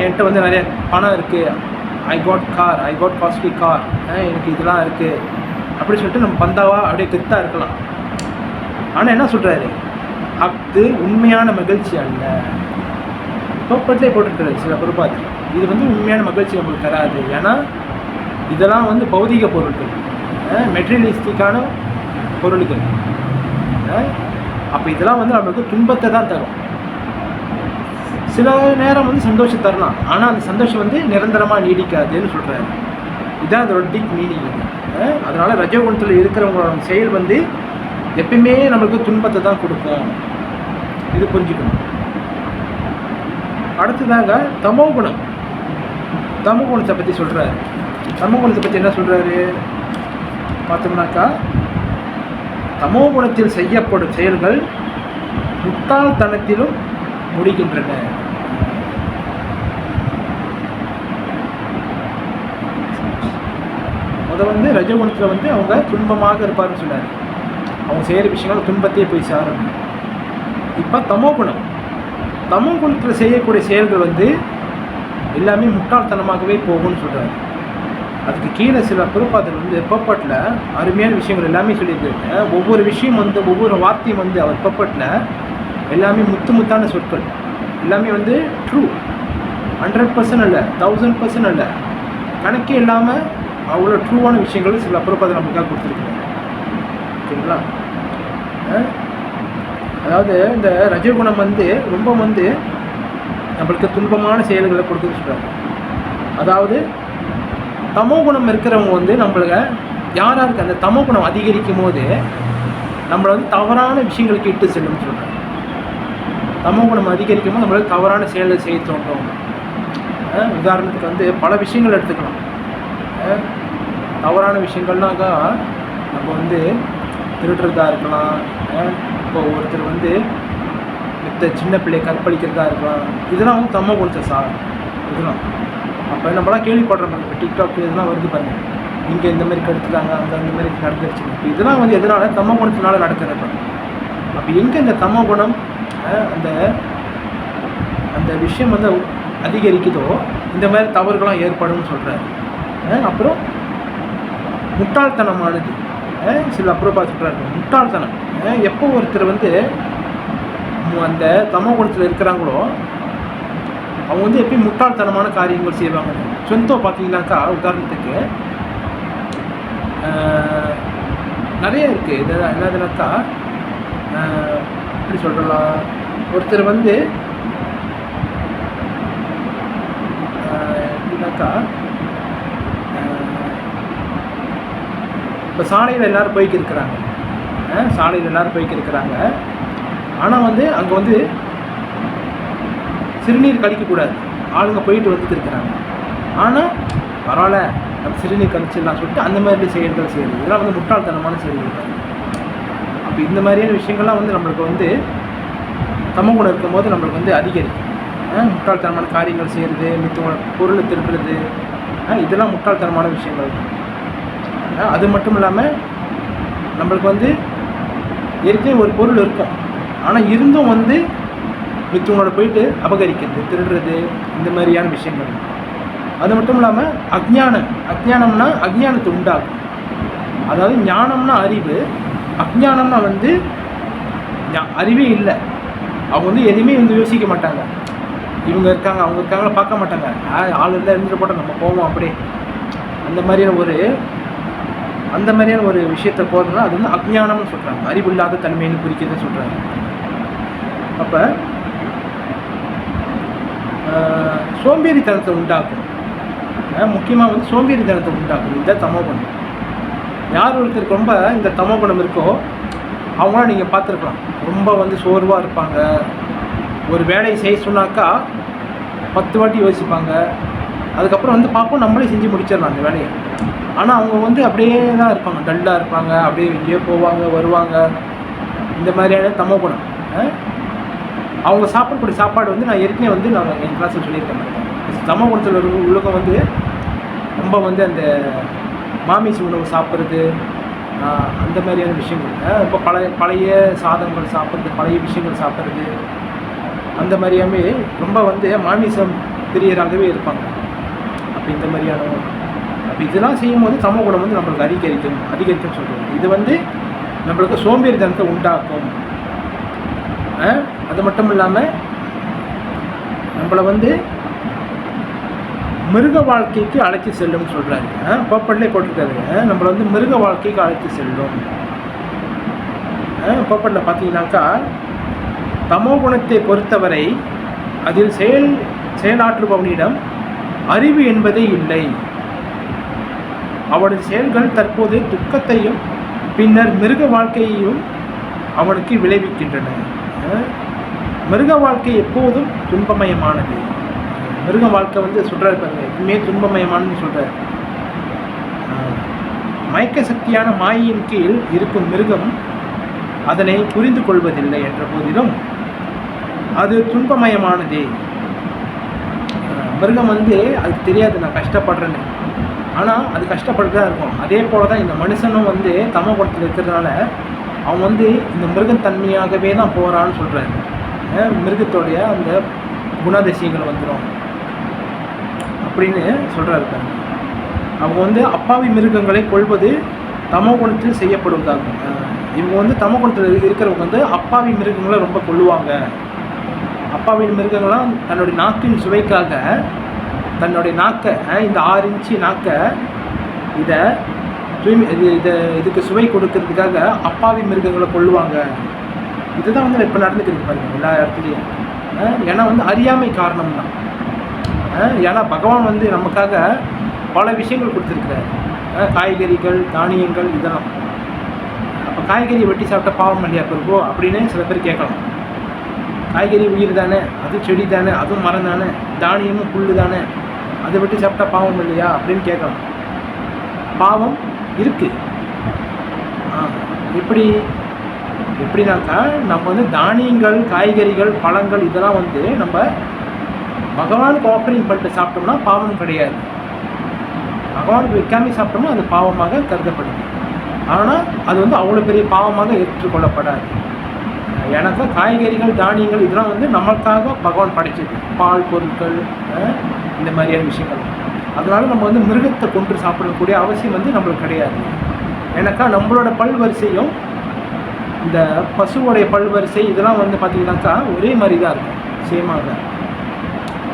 என்கிட்ட வந்து நிறைய பணம் இருக்குது, ஐ காட் காஸ்ட்லி கார், எனக்கு இதெல்லாம் இருக்குது அப்படி சொல்லிட்டு நம்ம பந்தாவா அப்படியே கெத்தாக இருக்கலாம். ஆனால் என்ன சொல்கிறாரு, அது உண்மையான மகிழ்ச்சி அல்ல. பர்பட்லேயே போட்டுருக்காரு சில பொறுப்பாது. இது வந்து உண்மையான மகிழ்ச்சி நம்மளுக்கு தராது. ஏன்னா இதெல்லாம் வந்து பௌதிக பொருட்கள், மெட்டீரியலிஸ்டிக்கான பொருட்கள். அப்போ இதெல்லாம் வந்து நம்மளுக்கு துன்பத்தை தான் தரும். சில நேரம் வந்து சந்தோஷம் தரலாம், ஆனால் அந்த சந்தோஷம் வந்து நிரந்தரமாக நீடிக்காதுன்னு சொல்கிறாரு. இதுதான் அதோட டீப் மீனிங். அதனால் ரஜோகுணத்தில் இருக்கிறவங்களோட செயல் வந்து எப்பயுமே நம்மளுக்கு துன்பத்தை தான் கொடுக்கும். இது புரிஞ்சுக்கணும். அடுத்ததாக தமோகுணம். தமோகுணத்தை பற்றி சொல்கிறாரு. தமோகுணத்தை பற்றி என்ன சொல்கிறாரு பார்த்தோம்னாக்கா, தமோகுணத்தில் செய்யப்படும் செயல்கள் முட்டாள்தனத்திலும் முடிகின்றன. வந்து ரஜகுணத்தில் வந்து அவங்க துன்பமாக இருப்பார்னு சொன்னார். அவங்க செய்கிற விஷயங்கள் துன்பத்தையே போய் சாரும். இப்போ தமோகுணம், தமோகுணத்தில் செய்யக்கூடிய செயல்கள் வந்து எல்லாமே முட்டாள்தனமாகவே போகும்னு சொல்கிறாரு. அதுக்கு கீழே சில பொறுப்பாளர் வந்து பர்பட்டில் அருமையான விஷயங்கள் எல்லாமே சொல்லியிருக்காங்க. ஒவ்வொரு விஷயம் வந்து ஒவ்வொரு வார்த்தையும் வந்து அவர் பர்பட்டில் எல்லாமே முத்தான சொற்கள், எல்லாமே வந்து ட்ரூ, 100% அல்ல, 1000% அல்ல, கணக்கே இல்லாமல் அவ்வளோ ட்ரூவான விஷயங்கள் சில பொறுப்பாளர் நமக்காக கொடுத்துருக்காங்க. ஓகேங்களா? அதாவது இந்த ரஜகுணம் வந்து ரொம்ப வந்து நம்மளுக்கு துன்பமான செயல்களை கொடுத்து சொல்கிறாங்க. அதாவது தமோகுணம் இருக்கிறவங்க வந்து நம்மளுக்கு யாராருக்கு அந்த தமோகுணம் அதிகரிக்கும் போது நம்மளை வந்து தவறான விஷயங்களுக்கு இட்டு செல்லும்னு சொல்கிறாங்க. தமோகுணம் அதிகரிக்கும் போது நம்மளுக்கு தவறான செயல்களை செய்ய தோன்றும். உதாரணத்துக்கு வந்து பல விஷயங்கள் எடுத்துக்கலாம். தவறான விஷயங்கள்னாக்கா நம்ம வந்து திருடுறதா இருக்கலாம், இப்போ ஒருத்தர் வந்து மித்த சின்ன பிள்ளை கற்பழிக்கிறதா இருக்கலாம். இதெல்லாம் வந்து தமோகுணத்தை இதெல்லாம் அப்போ நம்மளாம் கேள்விப்படுறோம். இப்போ டிக்டாக் இதெல்லாம் வருது பாருங்க, இங்கே இந்த மாதிரி கெடுத்துட்டாங்க, அங்கே அந்த மாதிரி நடந்துருச்சு. இப்போ இதெல்லாம் வந்து எதனால தமோகுணத்தினால நடக்கிறது. அப்போ எங்கே இந்த தமோகுணம் அந்த அந்த விஷயம் வந்து அதிகரிக்குதோ இந்த மாதிரி தவறுகளாம் ஏற்படும்னு சொல்கிறாரு. அப்புறம் முட்டாள்தனமானது சில அப்புறப்பா சொல்கிறாரு. முட்டாள்தனம் எப்போ ஒருத்தர் வந்து அந்த தமோகுணத்தில் இருக்கிறாங்களோ அவங்க வந்து எப்பயும் முட்டாள்தனமான காரியங்கள் செய்வாங்க. சொந்தம் பார்த்தீங்கன்னாக்கா உதாரணத்துக்கு நிறைய இருக்குது. இது என்னதுனாக்கா எப்படி சொல்கிறலாம், ஒருத்தர் வந்து எப்படின்னாக்கா இப்போ சாலையில் எல்லோரும் போய்க்கிருக்கிறாங்க, சாலையில் எல்லோரும் போய்க்கிருக்கிறாங்க. ஆனால் வந்து அங்கே வந்து சிறுநீர் கழிக்கக்கூடாது, ஆளுங்க போயிட்டு வந்துட்டு இருக்கிறாங்க. ஆனால் பரவாயில்ல நம்ம சிறுநீர் கழிச்சிடலாம் சொல்லிட்டு அந்த மாதிரி செயல்கள் செய்யுது. இதெல்லாம் வந்து முட்டாள்தனமான செயல்கள். அப்போ இந்த மாதிரியான விஷயங்கள்லாம் வந்து நம்மளுக்கு வந்து தமோகுணம் இருக்கும் போது நம்மளுக்கு வந்து அதிகரிக்கும். முட்டாள்தனமான காரியங்கள் செய்கிறது, மித்த பொருளை திருடுறது, இதெல்லாம் முட்டாள்தனமான விஷயங்கள். அது மட்டும் இல்லாமல் நம்மளுக்கு வந்து ஏற்கனவே ஒரு பொருள் இருக்கும், ஆனால் இருந்தும் வந்து மித்தவங்களோட போயிட்டு அபகரிக்கிறது, திருடுறது, இந்த மாதிரியான விஷயங்கள். அது மட்டும் இல்லாமல் அஜ்ஞானம்னா அஜ்ஞானத்தை உண்டாகும். அதாவது ஞானம்னா அறிவு, அஜ்ஞானம்னா வந்து அறிவே இல்லை. அவங்க வந்து எதுவுமே வந்து யோசிக்க மாட்டாங்க. இவங்க இருக்காங்க அவங்க இருக்காங்க பார்க்க மாட்டாங்க. ஆள் இருந்தால் இருந்துட்டு போட்டால் நம்ம போவோம் அப்படியே. அந்த மாதிரியான ஒரு விஷயத்தை போடுறதுனா அது வந்து அஜ்ஞானம்னு சொல்கிறாங்க. அறிவு இல்லாத தன்மைன்னு குறிக்கிறத சொல்கிறாங்க. அப்போ சோம்பேறித்தனத்தை உண்டாக்கும். முக்கியமாக வந்து சோம்பேறித்தனத்தை உண்டாக்கும் இந்த தமோகுணம். யார் ஒருத்தருக்கு ரொம்ப இந்த தமோகுணம் இருக்கோ அவங்களாம் நீங்கள் பார்த்துருக்கலாம். ரொம்ப வந்து சோர்வாக இருப்பாங்க. ஒரு வேலையை செய்ய சொன்னாக்கா 10 வாட்டி யோசிப்பாங்க. அதுக்கப்புறம் வந்து பார்ப்போம் நம்மளே செஞ்சு முடிச்சிடலாம் அந்த வேலையை. ஆனால் அவங்க வந்து அப்படியே தான் இருப்பாங்க, டல்லாக இருப்பாங்க, அப்படியே எங்கேயோ போவாங்க வருவாங்க. இந்த மாதிரியான தமோகுணம். அவங்க சாப்பிடக்கூடிய சாப்பாடு வந்து நான் ஏற்கனவே வந்து நான் என் கிளாஸில் சொல்லியிருக்கேன். தமோகுணத்தில் உள்ளவங்க வந்து ரொம்ப வந்து அந்த மாமிச உணவு சாப்பிட்றது, அந்த மாதிரியான விஷயங்கள், இப்போ பழைய சாதங்கள் சாப்பிட்றது, பழைய விஷயங்கள் சாப்பிட்றது, அந்த மாதிரியாமே ரொம்ப வந்து மாமிசம் பிரியராகவே இருப்பாங்க. அப்போ இந்த மாதிரியான அப்போ இதெல்லாம் செய்யும்போது தமோகுணம் வந்து நம்மளுக்கு அதிகரிக்கும்னு சொல்கிறோம். இது வந்து நம்மளுக்கு சோம்பேறித்தனத்தை உண்டாக்கும். அது மட்டும் இல்லாமல் நம்மளை வந்து மிருக வாழ்க்கைக்கு அழைத்து செல்லும்னு சொல்கிறாரு. போப்பட்லேயே போட்டிருக்காரு, நம்மளை வந்து மிருக வாழ்க்கைக்கு அழைத்து செல்லும். போப்பட்டில் பார்த்தீங்கன்னாக்கா தமோகுணத்தை பொறுத்தவரை அதில் செயலாற்றுபவனிடம் அறிவு என்பதே இல்லை. அவனது செயல்கள் தற்போது துக்கத்தையும் பின்னர் மிருக வாழ்க்கையையும் அவனுக்கு விளைவிக்கின்றன. மிருக வாழ்க்கை எப்போதும் துன்பமயமானது. மிருக வாழ்க்கை வந்து சொல்கிறாரு பாருங்க, எப்பவுமே துன்பமயமானதுன்னு சொல்கிறார். மயக்க சக்தியான மாயின் கீழ் இருக்கும் மிருகம் அதனை புரிந்து கொள்வதில்லை என்ற போதிலும் அது துன்பமயமானதே. மிருகம் வந்து அதுக்கு தெரியாது நான் கஷ்டப்படுறேன்னு, ஆனால் அது கஷ்டப்பட்டு தான் இருக்கும். அதே போல் தான் இந்த மனுஷனும் வந்து தமோகுணத்தில் இருக்கிறதுனால அவன் வந்து இந்த மிருகத்தன்மையாகவே தான் போகிறான்னு சொல்கிறாரு. மிருகத்தோடைய அந்த குணாதிசயங்கள் வந்துடும் அப்படின்னு சொல்கிறாரு. அவங்க வந்து அப்பாவி மிருகங்களை கொள்வது தமோகுணத்தில் செய்யப்படுவதாகும். இவங்க வந்து தமோகுணத்தில் இருக்கிறவங்க வந்து அப்பாவி மிருகங்களை ரொம்ப கொள்ளுவாங்க. அப்பாவி மிருகங்கள்லாம் தன்னுடைய நாக்கின் சுவைக்காக தன்னுடைய நாக்கை, இந்த 6 இன்ச்சு நாக்கை இதை இதுக்கு சுவை கொடுக்கறதுக்காக அப்பாவி மிருகங்களை கொள்ளுவாங்க. இதுதான் வந்து இப்போ நடந்துக்கிறது பாருங்க எல்லா இடத்துலையும். ஏன்னா வந்து அறியாமை காரணம் தான். ஏன்னா பகவான் வந்து நமக்காக பல விஷயங்கள் கொடுத்துருக்குறாரு. காய்கறிகள், தானியங்கள், இதெல்லாம். அப்போ காய்கறி வெட்டி சாப்பிட்டா பாவம் இல்லையா பிறப்போ அப்படின்னு சில பேர் கேட்கலாம். காய்கறி உயிர் தானே, அது செடி தானே, அதுவும் மரம் தானே, தானியமும் புல் தானே, அதை வெட்டி சாப்பிட்டா பாவம் இல்லையா அப்படின்னு கேட்கலாம். பாவம் இருக்குது. எப்படினாக்கா நம்ம வந்து தானியங்கள், காய்கறிகள், பழங்கள் இதெல்லாம் வந்து நம்ம பகவானுக்கு ஆஃபரிங் பண்ணிட்டு சாப்பிட்டோம்னா பாவம் கிடையாது. பகவானுக்கு வைக்காம சாப்பிட்டோம்னா அது பாவமாக கருதப்படுது. ஆனால் அது வந்து அவ்வளோ பெரிய பாவமாக ஏற்றுக்கொள்ளப்படாது. எனக்கு காய்கறிகள், தானியங்கள் இதெல்லாம் வந்து நமக்காக பகவான் படைச்சது. பால் பொருட்கள், இந்த மாதிரியான விஷயங்கள். அதனால் நம்ம வந்து மிருகத்தை கொண்டு சாப்பிடக்கூடிய அவசியம் வந்து நம்மளுக்கு கிடையாது. ஏன்னாக்கா நம்மளோட பல்வரிசையும் இந்த பசுவோடைய பல்வரிசை இதெல்லாம் வந்து பார்த்திங்கனாக்கா ஒரே மாதிரி தான் இருக்கும், சேமாக.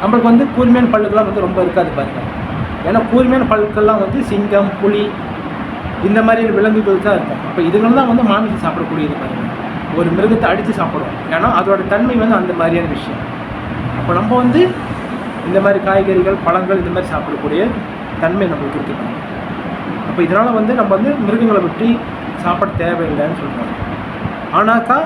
நம்மளுக்கு வந்து கூர்மையான பல்லுக்கெல்லாம் வந்து ரொம்ப இருக்காது பாருங்கள். ஏன்னா கூர்மையான பல்லுக்கெல்லாம் வந்து சிங்கம், புலி இந்த மாதிரி விலங்குகள் தான் இருக்கும். அப்போ இதுகள் தான் வந்து மாமிசம் சாப்பிடக்கூடியது பாருங்கள். ஒரு மிருகத்தை அடித்து சாப்பிடுவோம், ஏன்னா அதோட தன்மை வந்து அந்த மாதிரியான விஷயம். அப்போ நம்ம வந்து இந்த மாதிரி காய்கறிகள், பழங்கள் இந்த மாதிரி சாப்பிடக்கூடிய தன்மை நம்மளுக்கு இருக்குது. அப்போ இதனால் வந்து நம்ம வந்து மிருகங்களை விட்டு சாப்பிட தேவையில்லைன்னு சொல்கிறாங்க. ஆனாக்கா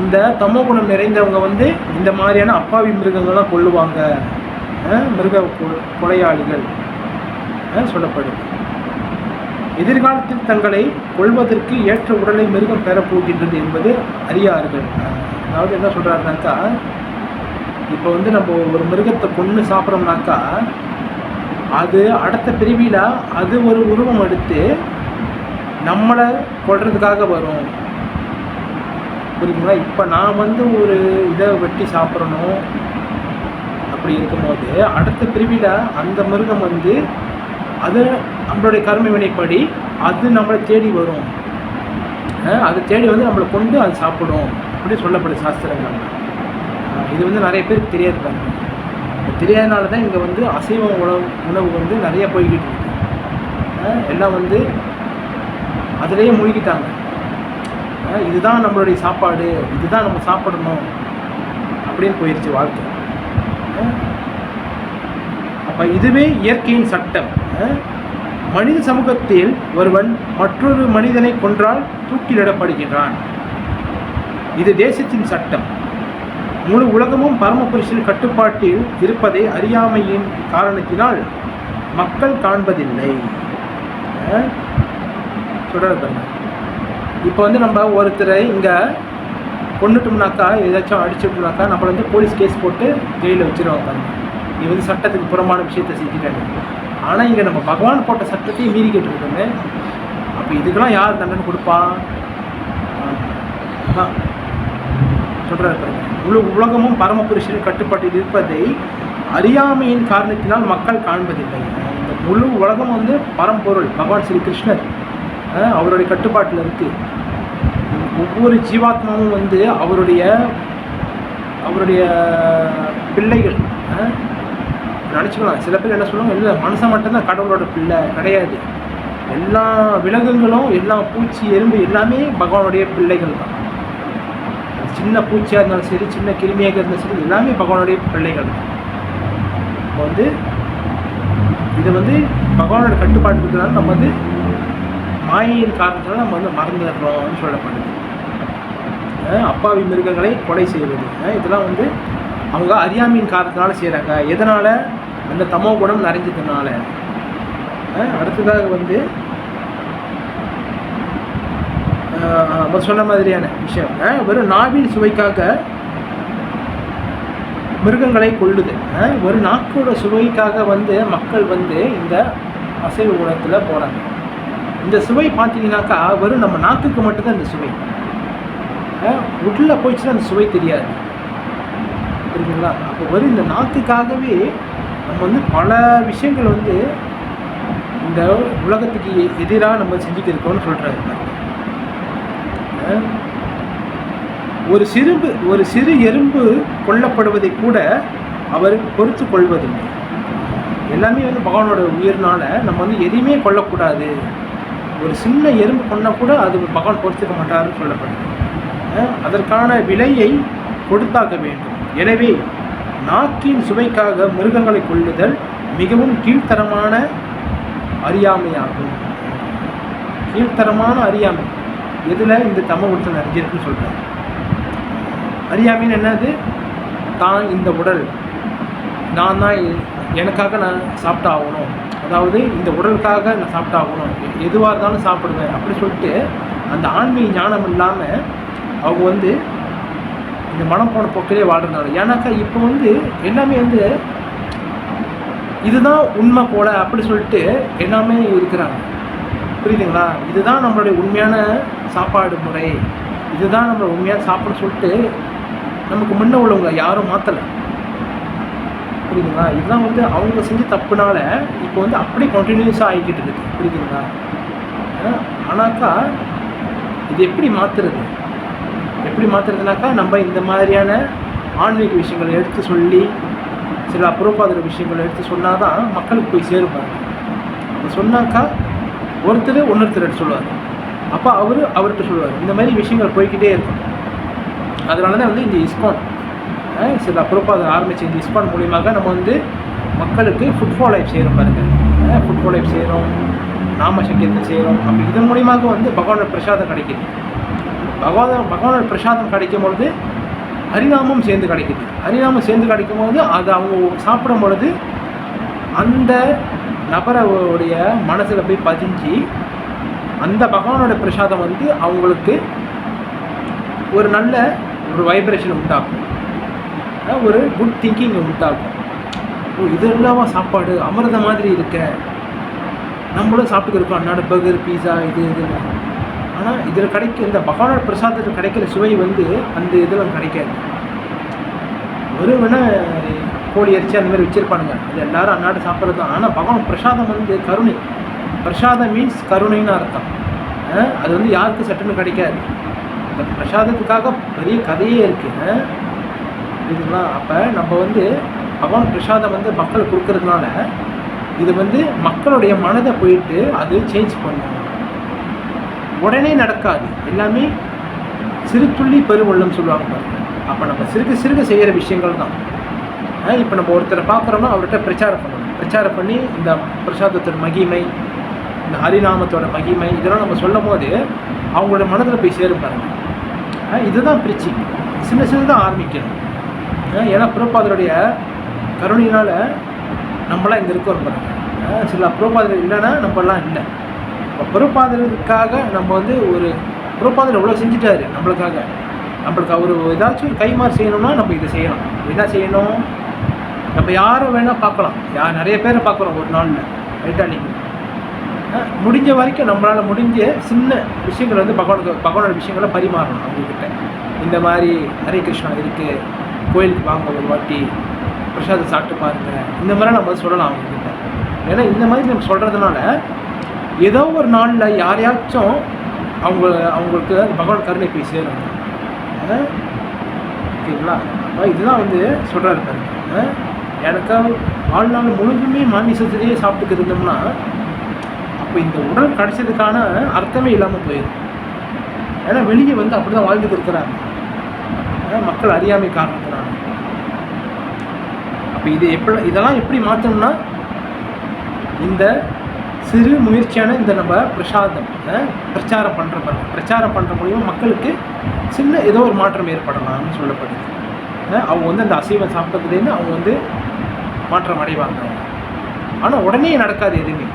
இந்த தமோகுணம் நிறைந்தவங்க வந்து இந்த மாதிரியான அப்பாவி மிருகங்கள்லாம் கொள்ளுவாங்க. மிருக கொலையாளிகள் சொல்லப்படுது. எதிர்காலத்தில் தங்களை கொள்வதற்கு ஏற்ற உடலை மிருகம் பெறப்போகின்றது என்பது அறியார்கள். அதாவது என்ன சொல்கிறாருனாக்கா, இப்போ வந்து நம்ம ஒரு மிருகத்தை கொன்று சாப்பிட்றோம்னாக்கா அது அடுத்த பிரிவில் அது ஒரு உருவம் எடுத்து நம்மளை கொள்றதுக்காக வரும். புரியுதுங்களா? இப்போ நான் வந்து ஒரு இதை வெட்டி சாப்பிட்றணும் அப்படி இருக்கும்போது அடுத்த பிரிவில் அந்த மிருகம் வந்து அது நம்மளுடைய கர்ம வினைப்படி அது நம்மளை தேடி வரும், அது தேடி வந்து நம்மளை கொண்டு அது சாப்பிடும் அப்படி சொல்லப்படுது சாஸ்திரங்கள். இது வந்து நிறைய பேருக்கு தெரியாது பாருங்க. தெரியாதனால தான் இங்கே வந்து அசைவ உணவு வந்து நிறைய போய்கிட்டு இருக்கு. எல்லாம் வந்து அதிலேயே மூழ்கிட்டாங்க. இதுதான் நம்மளுடைய சாப்பாடு, இதுதான் நம்ம சாப்பிடணும் அப்படின்னு போயிடுச்சு வாழ்க்கை. அப்போ இதுவே இயற்கையின் சட்டம். மனித சமூகத்தில் ஒருவன் மற்றொரு மனிதனை கொன்றால் தூக்கிலிடப்படுகின்றான். இது தேசத்தின் சட்டம். முழு உலகமும் பரமபுருஷன் கட்டுப்பாட்டில் இருப்பதை அறியாமையின் காரணத்தினால் மக்கள் காண்பதில்லை. சொல்கிறது இப்போ வந்து நம்ம ஒருத்தரை இங்கே கொண்டுட்டோம்னாக்கா, ஏதாச்சும் அடிச்சுட்டோம்னாக்கா நம்மளை வந்து போலீஸ் கேஸ் போட்டு ஜெயிலில் வச்சுருவாங்க. இது வந்து சட்டத்துக்கு புறமான விஷயத்தை செஞ்சுட்டாங்க. ஆனால் இங்கே நம்ம பகவான் போட்ட சட்டத்தையும் மீறிக்கிட்டு இருக்கோமே. அப்போ இதுக்கெல்லாம் யார் தண்டனை கொடுப்பா? சொல்கிறார், முழு உலகமும் பரமபுருஷனின் கட்டுப்பாட்டில் இருப்பதை அறியாமையின் காரணத்தினால் மக்கள் காண்பதில்லை. இந்த முழு உலகம் வந்து பரம்பொருள் பகவான் ஸ்ரீ கிருஷ்ணர் அவருடைய கட்டுப்பாட்டில் இருக்குது. ஒவ்வொரு ஜீவாத்மாவும் வந்து அவருடைய பிள்ளைகள் நினச்சிக்கலாம். சில பேர் என்ன சொல்லுவாங்க, இல்லை மனுஷன் மட்டும்தான் கடவுளோட பிள்ளை. கிடையாது. எல்லா விலங்குகளும், எல்லா பூச்சி எறும்பு எல்லாமே பகவானுடைய பிள்ளைகள் தான். சின்ன பூச்சியாக இருந்தாலும் சரி, சின்ன கிருமியாக இருந்தாலும் சரி, எல்லாமே பகவானுடைய பிள்ளைகள் தான். இப்போ வந்து இது வந்து பகவானோட கட்டுப்பாடு இருக்கிறதால நம்ம வந்து மாயையின் காரணத்தினால நம்ம வந்து மறந்துடுறோம்னு சொல்லப்படுது. அப்பாவி மிருகங்களை கொலை செய்வது, இதெல்லாம் வந்து அவங்க அறியாமையின் காரணத்தினால செய்கிறாங்க. எதனால்? அந்த தமோ குணம் நிறைஞ்சதுனால. அடுத்ததாக வந்து சொன்ன மாதிரியான விஷயம், வெறும் நாவின் சுவைக்காக மிருகங்களை கொள்ளுது. ஒரு நாக்கோட சுவைக்காக வந்து மக்கள் வந்து இந்த அசைவ உணத்தில் போகிறாங்க. இந்த சுவை பார்த்தீங்கன்னாக்கா வெறும் நம்ம நாக்குக்கு மட்டும்தான் இந்த சுவை. உள்ளே போயிடுச்சுன்னா அந்த சுவை தெரியாது. புரியுதுங்களா? அப்போ வெறும் இந்த நாக்குக்காகவே நம்ம வந்து பல விஷயங்கள் வந்து இந்த உலகத்துக்கு எதிராக நம்ம செஞ்சுட்டு இருக்கோம்னு சொல்கிறாரு. ஒரு சிறு எறும்பு கொல்லப்படுவதை கூட அவர் பொறுத்து கொள்வதில்லை. எல்லாமே வந்து பகவானோட உயிர்னால நம்ம வந்து எதையுமே கொல்லக்கூடாது. ஒரு சின்ன எறும்பு கொண்டால் கூட அது பகவான் பொறுத்துக்க மாட்டாருன்னு சொல்லப்படுது. அதற்கான விலையை கொடுத்தாக வேண்டும். எனவே நாக்கின் சுவைக்காக மிருகங்களை கொள்ளுதல் மிகவும் கீழ்த்தரமான அறியாமையாகும். கீழ்த்தரமான அறியாமை எதில்? இந்த தம உடல் நிறைஞ்சிருக்குன்னு சொல்கிறார். அறியாமைன்னு என்னது? தான் இந்த உடல் நான் தான், எனக்காக நான் சாப்பிட்டாகணும், அதாவது இந்த உடலுக்காக நான் சாப்பிட்டாகணும், எதுவாக இருந்தாலும் சாப்பிடுவேன் அப்படி சொல்லிட்டு அந்த ஆன்மீக ஞானம் இல்லாமல் அவங்க வந்து இந்த மனம் போன போக்கிலே வாழ்றதுனால. ஏன்னாக்கா இப்போ வந்து எல்லாமே வந்து இதுதான் உண்மை போல அப்படி சொல்லிட்டு எல்லாமே இருக்கிறாங்க. புரியுதுங்களா? இதுதான் நம்மளுடைய உண்மையான சாப்பாடு முறை, இதுதான் நம்மளோட உண்மையான சாப்பாடு சொல்லிட்டு நமக்கு முன்ன உள்ளவங்க யாரும் மாற்றலை. புரியுதுங்களா? இதுதான் வந்து அவங்க செஞ்ச தப்புனால இப்போ வந்து அப்படியே கண்டினியூஸாக ஆகிக்கிட்டு இருக்குது. புரியுதுங்களா? ஆனாக்கா இது எப்படி மாற்றுறது? எப்படி மாற்றுறதுனாக்கா நம்ம இந்த மாதிரியான ஆன்மீக விஷயங்களை எடுத்து சொல்லி, சில அப்புறப்பாத விஷயங்களை எடுத்து சொன்னால் தான் மக்களுக்கு போய் சேருப்பாங்க. அப்போ சொன்னாக்கா ஒருத்தர் இன்னொருத்தர் சொல்லுவார், அப்போ அவர்கிட்ட சொல்லுவார். இந்த மாதிரி விஷயங்கள் போய்கிட்டே இருக்கும். அதனால தான் வந்து இந்த இஸ்கான், சில அப்புறப்பாத ஆரம்பித்த இந்த இஸ்கான் மூலியமாக நம்ம வந்து மக்களுக்கு ஃபுட்பால் லைஃப் செய்கிறோம் பாருங்கள். ஃபுட்பால் லைஃப் செய்கிறோம், நாம சங்கீர்த்தனை செய்கிறோம். அப்போ இதன் மூலியமாக வந்து பகவானோட பிரசாதம் கிடைக்கிது. பகவானோட பிரசாதம் கிடைக்கும் பொழுது ஹரிநாமம் சேர்ந்து கிடைக்குது. ஹரிநாமம் சேர்ந்து கிடைக்கும் போது அது அவங்க சாப்பிடும் பொழுது அந்த நபரோடைய மனசில் போய் பதிஞ்சு அந்த பகவானோட பிரசாதம் வந்து அவங்களுக்கு ஒரு நல்ல ஒரு வைப்ரேஷன் உண்டாகும், ஒரு குட் திங்கிங் உண்டாகும். இது இல்லாம சாப்பாடு அமிர்த மாதிரி இருக்க, நம்மளும் சாப்பிட்டு இருக்கோம் அன்னாட பர்கர் பீஸா இது ஆனால் இதில் இந்த பகவானோட பிரசாதத்தில் கிடைக்கிற சுவை வந்து அந்த இதில் கிடைக்காது. ஒருவனை கோழி இறைச்சி அந்த மாதிரி வச்சுருப்பானுங்க, அது எல்லோரும் அந்நாட்டு சாப்பிட்றது தான். ஆனால் பகவான் பிரசாதம் வந்து கருணை. பிரசாதம் மீன்ஸ் கருணைன்னு அர்த்தம். அது வந்து யாருக்கும் சட்டுன்னு கிடைக்காது. இந்த பிரசாதத்துக்காக பெரிய கதையே இருக்குது, புரியுதுங்களா? அப்போ நம்ம வந்து பகவான் பிரசாதம் வந்து மக்களுக்கு கொடுக்கறதுனால இது வந்து மக்களுடைய மனதை போயிட்டு அது சேஞ்ச் பண்ணும். உடனே நடக்காது, எல்லாமே சிறு துள்ளி பெருவெள்ளம் சொல்லுவாங்க பாருங்க. அப்போ நம்ம சிறுக சிறுக செய்கிற விஷயங்கள் தான். இப்போ நம்ம ஒருத்தரை பார்க்குறோம்னா அவர்கிட்ட பிரச்சாரம் பண்ணணும். பிரச்சாரம் பண்ணி இந்த பிரசாதத்தோட மகிமை, இந்த ஹரிநாமத்தோட மகிமை இதெல்லாம் நம்ம சொல்லும் போது அவங்களோட மனதில் போய் சேரும் பாருங்கள். இதுதான் பிரிச்சு சின்ன சின்னதாக ஆரம்பிக்கணும். ஏன்னா பிரபாதருடைய கருணையினால் நம்மளாம் இங்கே இருக்கோம் பாருங்கள். சில பிரபாதர் இல்லைன்னா நம்மளாம் இல்லை. இப்போ பிரபாதருக்காக நம்ம வந்து ஒரு பிரபாதர் எவ்வளோ செஞ்சுட்டாரு நம்மளுக்காக. நம்மளுக்கு அவர் ஏதாச்சும் ஒரு கைமாறு செய்யணும்னா நம்ம இதை செய்யலாம். என்ன செய்யணும்? நம்ம யாரை வேணால் பார்க்கலாம், நிறைய பேரை பார்க்குறோம் ஒரு நாளில், ரைட்டா? நீங்கள் முடிஞ்ச வரைக்கும் நம்மளால் முடிஞ்ச சின்ன விஷயங்கள் வந்து பகவானோட விஷயங்களை பரிமாறணும் அவங்கக்கிட்ட. இந்த மாதிரி ஹரே கிருஷ்ணா இருக்குது, கோயிலுக்கு வாங்க ஒரு வாட்டி பிரசாதம் சாப்பிட்டு பாருங்கள், இந்த மாதிரிலாம் நம்ம சொல்லலாம் அவங்கக்கிட்ட. ஏன்னா இந்த மாதிரி நம்ம சொல்கிறதுனால ஏதோ ஒரு நாளில் யாரையாச்சும் அவங்களுக்கு பகவான் கருணை போய் சேரும். ஓகேங்களா? இதுதான் வந்து சொல்கிறாரு பாருங்க. எனக்காக வாழ்நாள் முழுதுமே மாமிசத்திலேயே சாப்பிட்டுக்கு இருந்தோம்னா அப்போ இந்த உடல் கிடைச்சதுக்கான அர்த்தமே இல்லாமல் போயிடும். ஏன்னா வெளியே வந்து அப்படி தான் வாழ்ந்துட்டு இருக்கிறாங்க மக்கள் அறியாமை காரணத்தினால. அப்போ இதெல்லாம் எப்படி மாற்றணும்னா இந்த சிறு முயற்சியான இந்த நம்ம பிரசாதம் பிரச்சாரம் பண்ணுற மூலியமாக மக்களுக்கு சின்ன ஏதோ ஒரு மாற்றம் ஏற்படலாம்னு சொல்லப்படுது. அவங்க வந்து அந்த அசைவம் சாப்பிட்டதுலேருந்து அவங்க வந்து மாற்றம் அடைவாங்க. ஆனால் உடனே நடக்காது எதுவுமே,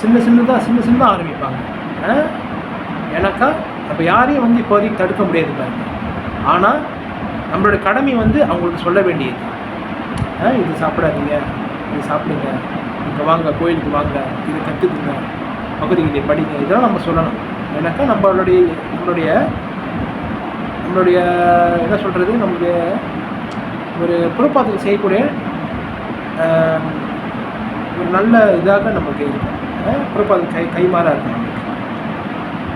சின்ன சின்னதாக ஆரம்பிப்பாங்க. எனக்கா நம்ம யாரையும் வந்து இப்போதைக்கு தடுக்க முடியாது பாருங்க. ஆனால் நம்மளோட கடமை வந்து அவங்களுக்கு சொல்ல வேண்டியது, இது சாப்பிடாதீங்க, இது சாப்பிடுங்க, இங்கே வாங்க, கோயிலுக்கு வாங்க, இதை கற்றுக்குங்க, பகுதிகளை படிங்க, இதெல்லாம் நம்ம சொல்லணும். ஏன்னாக்கா நம்மளுடைய என்ன சொல்கிறது, நம்மளுடைய ஒரு புறப்பாத்திரம் செய்யக்கூடிய ஒரு நல்ல இதாக நமக்கு இருக்கும். புறப்பாதர் கைமாறாக இருக்கும்.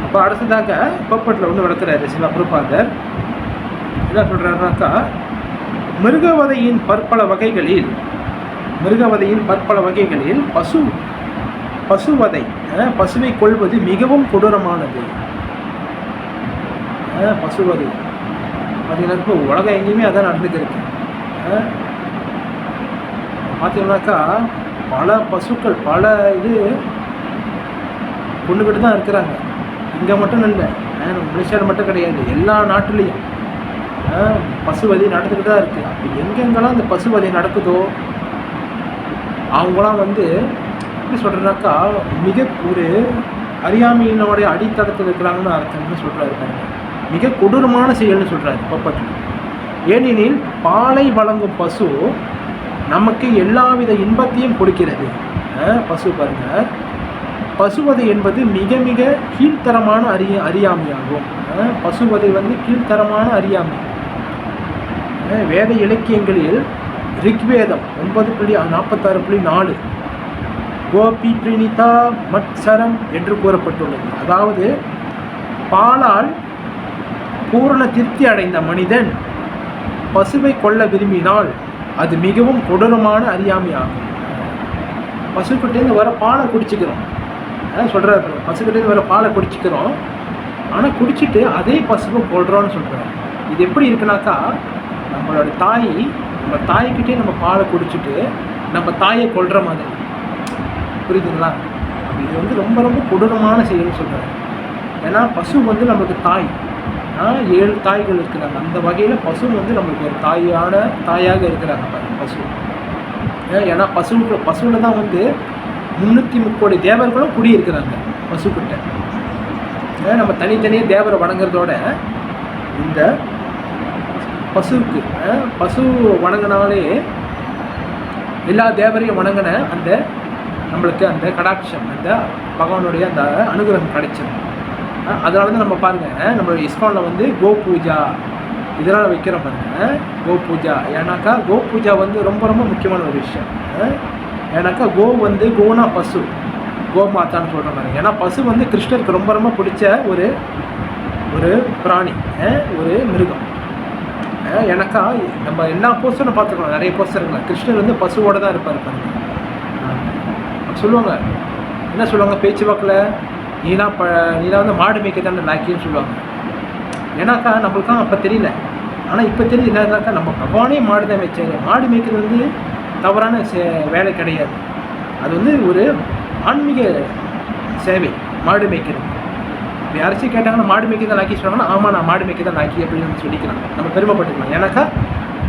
அப்போ அடுத்ததாக பப்பட்டில் ஒன்று வளர்க்குறாரு சில புறப்பாதர். என்ன சொல்கிறாருனாக்கா, மிருகவதையின் பற்பல வகைகளில் பசுவதை, பசுவை கொள்வது மிகவும் கொடூரமானது. பசுவதை பார்த்தீங்கன்னா இப்போ உலகம் எங்கேயுமே அதான் நடந்துக்கிருக்கு. பார்த்தீங்கன்னாக்கா பல பசுக்கள் பல இது கொண்டுக்கிட்டு தான் இருக்கிறாங்க. இங்கே மட்டும் இல்லை, மலேசியாவில் மட்டும் கிடையாது, எல்லா நாட்டுலேயும் பசுவதை நடந்துக்கிட்டு தான் இருக்குது. அப்போ எங்கெங்கெல்லாம் இந்த பசுவதை நடக்குதோ அவங்களாம் வந்து எப்படி சொல்கிறேன்னாக்கா மிக ஒரு அறியாமையினுடைய அடித்தளத்தில் இருக்கிறாங்கன்னு அர்த்தம்னு சொல்கிறாரு. மிக கொடூரமான செயல்னு சொல்கிறாரு பப்பட்டு. ஏனெனில் பாலை வழங்கும் பசு நமக்கு எல்லாவித இன்பத்தையும் கொடுக்கிறது. பசு பாருங்க, பசுவதை என்பது மிக மிக கீழ்த்தரமான அறியாமையாகும். பசுவதை வந்து கீழ்த்தரமான அறியாமை. வேத இலக்கியங்களில் ரிக்வேதம் 9.46.4 கோபி பிரிணிதா மத்சரம் என்று கூறப்பட்டுள்ளது. அதாவது பாலால் பூரண திருப்தி அடைந்த மனிதன் பசுவை கொள்ள விரும்பினால் அது மிகவும் கொடூரமான அறியாமையாகும். பசுக்கிட்டேருந்து வர பாலை குடிச்சிக்கிறோம், சொல்கிறாரு. பசுக்கிட்டேருந்து வர பாலை குடிச்சிக்கிறோம், ஆனால் குடிச்சிட்டு அதே பசுவை கொள்கிறோன்னு சொல்கிறார். இது எப்படி இருக்குனாக்கா, நம்மளோட நம்ம தாய்கிட்டே நம்ம பாலை குடிச்சிட்டு நம்ம தாயை கொள்கிற மாதிரி, புரியுதுங்களா? இது வந்து ரொம்ப ரொம்ப கொடூரமான செயல்னு சொல்கிறாரு. ஏன்னா பசு வந்து நம்மளுக்கு தாய், 7 தாய்கள் இருக்கிறாங்க. அந்த வகையில் பசு வந்து நம்மளுக்கு ஒரு தாயாக இருக்கிறாங்க பசு. ஏன்னா பசுவில் தான் வந்து 330 கோடி தேவர்களும் குடியிருக்கிறாங்க பசுக்கிட்ட. நம்ம தனித்தனியாக தேவரை வணங்குறதோட இந்த பசுவுக்கு பசு வணங்கினாலே எல்லா தேவரையும் வணங்கின அந்த நம்மளுக்கு அந்த கடாட்சம், அந்த பகவானுடைய அந்த அனுகிரகம் கிடைச்சிடும். அதனால தான் நம்ம பாருங்கள், நம்மளுடைய இஸ்கானில் வந்து கோ பூஜா இதனால் வைக்கிறோம் பாருங்க கோ பூஜா. ஏன்னாக்கா கோ பூஜா வந்து ரொம்ப ரொம்ப முக்கியமான ஒரு விஷயம். ஏன்னாக்கா கோனா பசு, கோமாத்தான்னு சொல்கிற பாருங்க. ஏன்னா பசு வந்து கிருஷ்ணருக்கு ரொம்ப ரொம்ப பிடிச்ச ஒரு ஒரு பிராணி, ஒரு மிருகம். எனக்கா நம்ம எல்லா போஸ்டரும் பார்த்துக்கலாம், நிறைய போஸ்டருங்களா கிருஷ்ணர் வந்து பசுவோட தான் இருப்பார் பாருங்க. சொல்லுவாங்க, என்ன சொல்லுவாங்க பேச்சு வாக்கில், நீலாம் வந்து மாடு மேய்க்க தானே லாக்கின்னு சொல்லுவாங்க. ஏன்னாக்கா நம்மளுக்கும் அப்போ தெரியல, ஆனால் இப்போ தெரியுது என்னன்னாக்கா நம்ம பகவானே மாடு தான் மேய்ச்சாரு. மாடு மேய்க்கிறது வந்து தவறான வேலை கிடையாது, அது வந்து ஒரு ஆன்மீக சேவை மாடு மேய்க்கிறது. இப்போ யாராச்சும் கேட்டாங்கன்னா மாடு மேய்க்க தான் லாக்கி சொன்னாங்கன்னா, ஆமாம் நான் மாடு மேய்க்க தான் லாக்கி அப்படின்னு நம்ம சொல்லிக்கலாம், நம்ம பெருமைப்பட்டுக்கலாம். ஏன்னாக்கா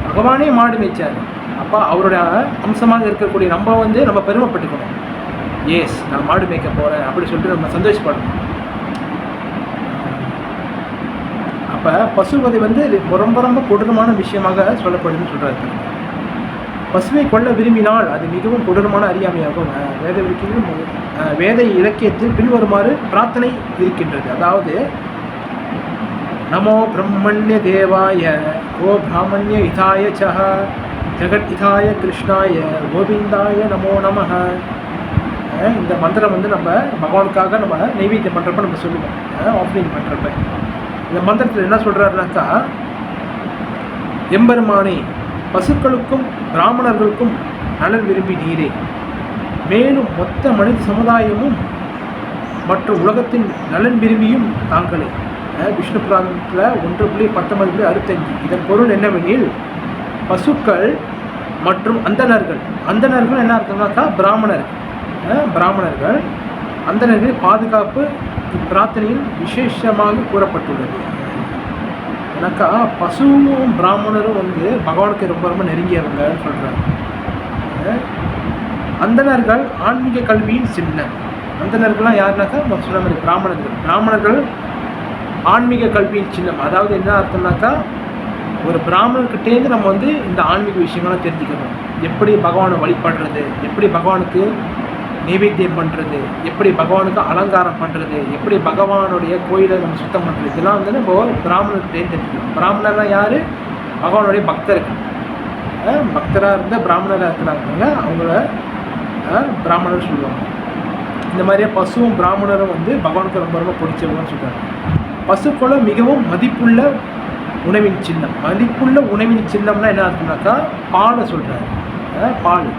பகவானே மாடு மேய்ச்சார். அப்போ அவருடைய அம்சமாக இருக்கக்கூடிய நம்ம வந்து நம்ம பெருமைப்பட்டுக்கணும். எஸ் நான் மாடு மேய்க்க போகிறேன் அப்படி சொல்லிட்டு நம்ம சந்தோஷப்படணும். அப்போ பசுவதை வந்து ரொம்ப ரொம்ப கொடூரமான விஷயமாக சொல்லப்படுதுன்னு சொல்கிறாரு. பசுவை கொள்ள விரும்பினால் அது மிகவும் கொடூரமான அறியாமையாகும். வேத இலக்கியத்தில் பின்வருமாறு பிரார்த்தனை இருக்கின்றது. அதாவது நமோ பிரம்மண்ய தேவாய கோ பிராமணிய இதாய சஹ ஜெகத் இதாய கிருஷ்ணாய கோவிந்தாய நமோ நமஹ. இந்த மந்திரம் வந்து நம்ம பகவானுக்காக நம்ம நைவேத்தியம் பண்ணுறப்ப நம்ம சொல்லுவோம், ஆஃபரிங் பண்ணுறப்ப. இந்த மந்திரத்தில் என்ன சொல்கிறாருனாக்கா, எம்பெருமானே பசுக்களுக்கும் பிராமணர்களுக்கும் நலன் விரும்பி நீரே, மேலும் மொத்த மனித சமுதாயமும் மற்றும் உலகத்தின் நலன் விரும்பியும் தாங்களே. விஷ்ணு புராணத்தில் 1.19.65. இதன் பொருள் என்னவெனில், பசுக்கள் மற்றும் அந்தணர்கள் என்ன இருக்குனாக்கா பிராமணர்கள் அந்தணர்கள் பாதுகாப்பு இப்பிரார்த்தனையில் விசேஷமாக கூறப்பட்டுள்ளது. ஏன்னாக்கா பசுவும் பிராமணரும் வந்து பகவானுக்கு ரொம்ப ரொம்ப நெருங்கியவங்கன்னு சொல்கிறாங்க. அந்தணர்கள் ஆன்மீக கல்வியின் சின்னம். அந்தணர்கள்லாம் யாருனாக்கா சொன்ன மாதிரி பிராமணர்கள் ஆன்மீக கல்வியின் சின்னம். அதாவது என்ன அர்த்தம்னாக்கா, ஒரு பிராமணர்கிட்டேருந்து நம்ம வந்து இந்த ஆன்மீக விஷயங்கள்லாம் தெரிஞ்சுக்கணும். எப்படி பகவானை வழிபடுறது, எப்படி பகவானுக்கு நைவேத்தியம் பண்ணுறது, எப்படி பகவானுக்கு அலங்காரம் பண்ணுறது, எப்படி பகவானுடைய கோயிலை நம்ம சுத்தம் பண்ணுறது, இதெல்லாம் வந்து நம்ம பிராமணர்கிட்டேருந்து தெரிஞ்சுக்கணும். பிராமணர்லாம் யார்? பகவானுடைய பக்தர்கள். பக்தராக இருந்தால் பிராமணராக இருக்கிறாங்க, அவங்கள பிராமணர் சொல்லுவாங்க. இந்த மாதிரியே பசுவும் பிராமணரும் வந்து பகவானுக்கு ரொம்ப ரொம்ப பிடிச்சவங்கன்னு சொல்கிறாங்க. பசுக்களை மிகவும் மதிப்புள்ள உணவின் சின்னம். மதிப்புள்ள உணவின் சின்னம்னா என்ன அர்த்தம்னாக்கா, பாலை சொல்கிறாரு. பால்